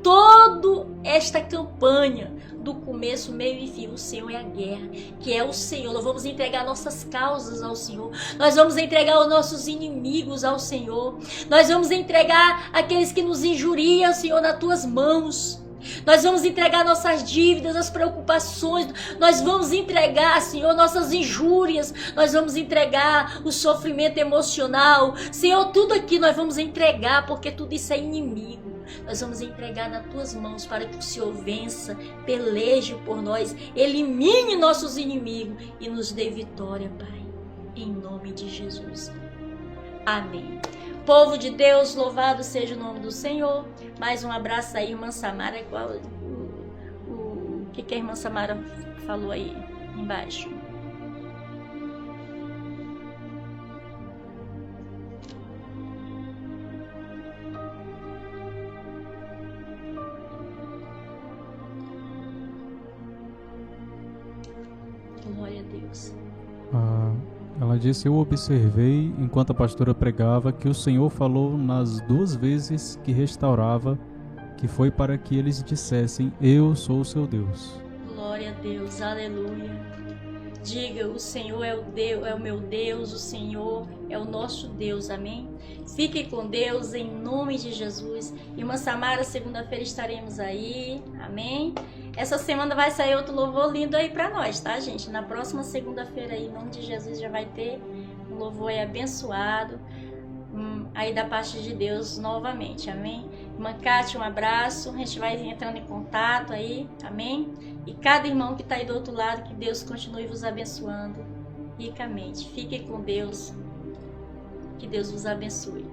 toda esta campanha, do começo, meio e fim. O Senhor é a guerra, que é o Senhor. Nós vamos entregar nossas causas ao Senhor. Nós vamos entregar os nossos inimigos ao Senhor. Nós vamos entregar aqueles que nos injuriam, Senhor, nas tuas mãos. Nós vamos entregar nossas dívidas, as preocupações. Nós vamos entregar, Senhor, nossas injúrias. Nós vamos entregar o sofrimento emocional. Senhor, tudo aqui nós vamos entregar, porque tudo isso é inimigo. Nós vamos entregar nas tuas mãos para que o Senhor vença, peleje por nós, elimine nossos inimigos e nos dê vitória, Pai. Em nome de Jesus. Amém. Povo de Deus, louvado seja o nome do Senhor. Mais um abraço aí, irmã Samara. O que a irmã Samara falou aí embaixo? Glória a Deus. Ela disse: eu observei, enquanto a pastora pregava, que o Senhor falou nas 2 vezes que restaurava, que foi para que eles dissessem: eu sou o seu Deus. Glória a Deus, aleluia. Diga: o Senhor é o meu Deus, o Senhor é o nosso Deus, amém? Fique com Deus em nome de Jesus. Irmã Samara, segunda-feira estaremos aí, amém? Essa semana vai sair outro louvor lindo aí pra nós, tá, gente? Na próxima segunda-feira aí, em nome de Jesus, já vai ter um louvor aí abençoado aí da parte de Deus novamente, amém? Irmã Cátia, um abraço, a gente vai entrando em contato aí, amém? E cada irmão que tá aí do outro lado, que Deus continue vos abençoando ricamente. Fique com Deus, que Deus vos abençoe.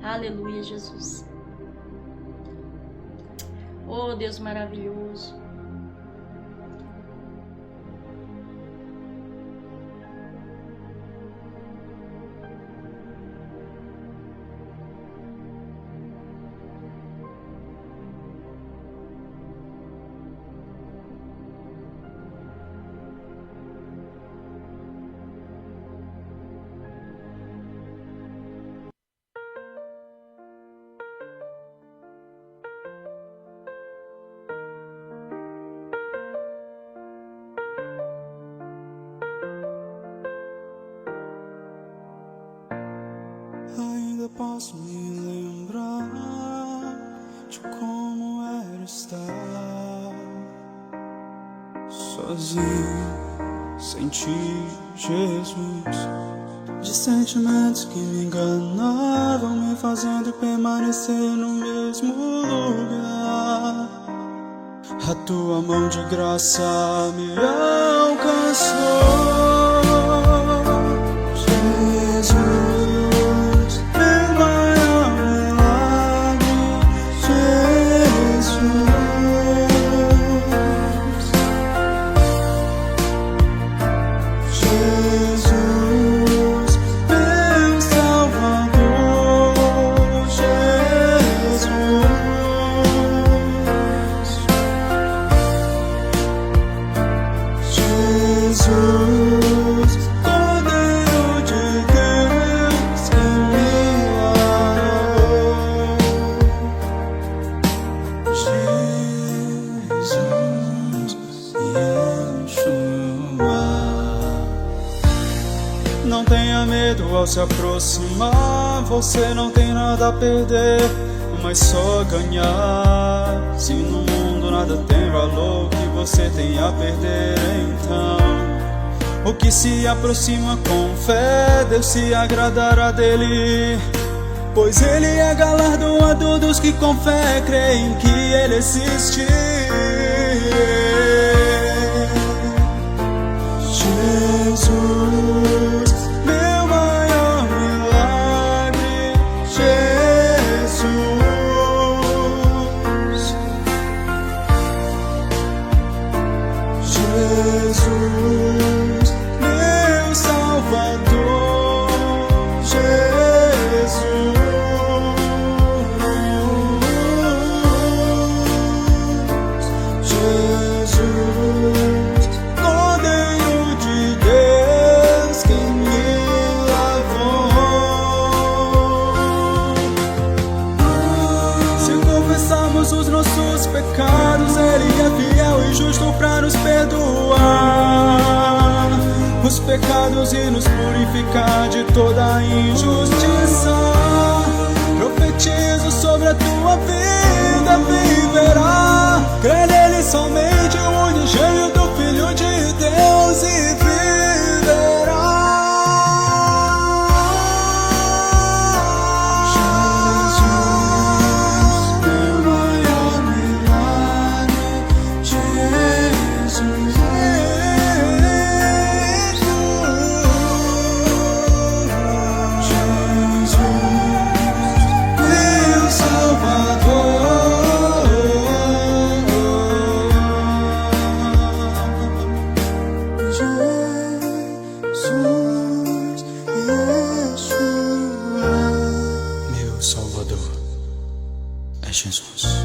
Aleluia, Jesus. Oh, Deus maravilhoso. Ainda posso me lembrar de como era estar sozinho, sem ti, Jesus. De sentimentos que me enganavam, me fazendo permanecer no mesmo lugar. A tua mão de graça me alcançou, Jesus. Não tenha medo ao se aproximar, você não tem nada a perder, mas só ganhar. Se no mundo nada tem valor, o que você tem a perder então? O que se aproxima com fé, Deus se agradará dele, pois ele é galardoador dos que com fé creem que ele existe. Jesus, meu maior milagre, Jesus, Jesus, meu Salvador, Jesus, Jesus, Cordeiro de Deus. confessarmos os nossos pecados, Ele é fiel e justo para nos perdoar os pecados e nos purificar de toda injustiça. Profetizo sobre a tua vida, viverá. Crê nele somente, o unigênito Filho de Deus, e viverá. Jesus, meu maior milagre. Jesus, meu Salvador. Jesus, Yeshua. Meu Salvador é Jesus.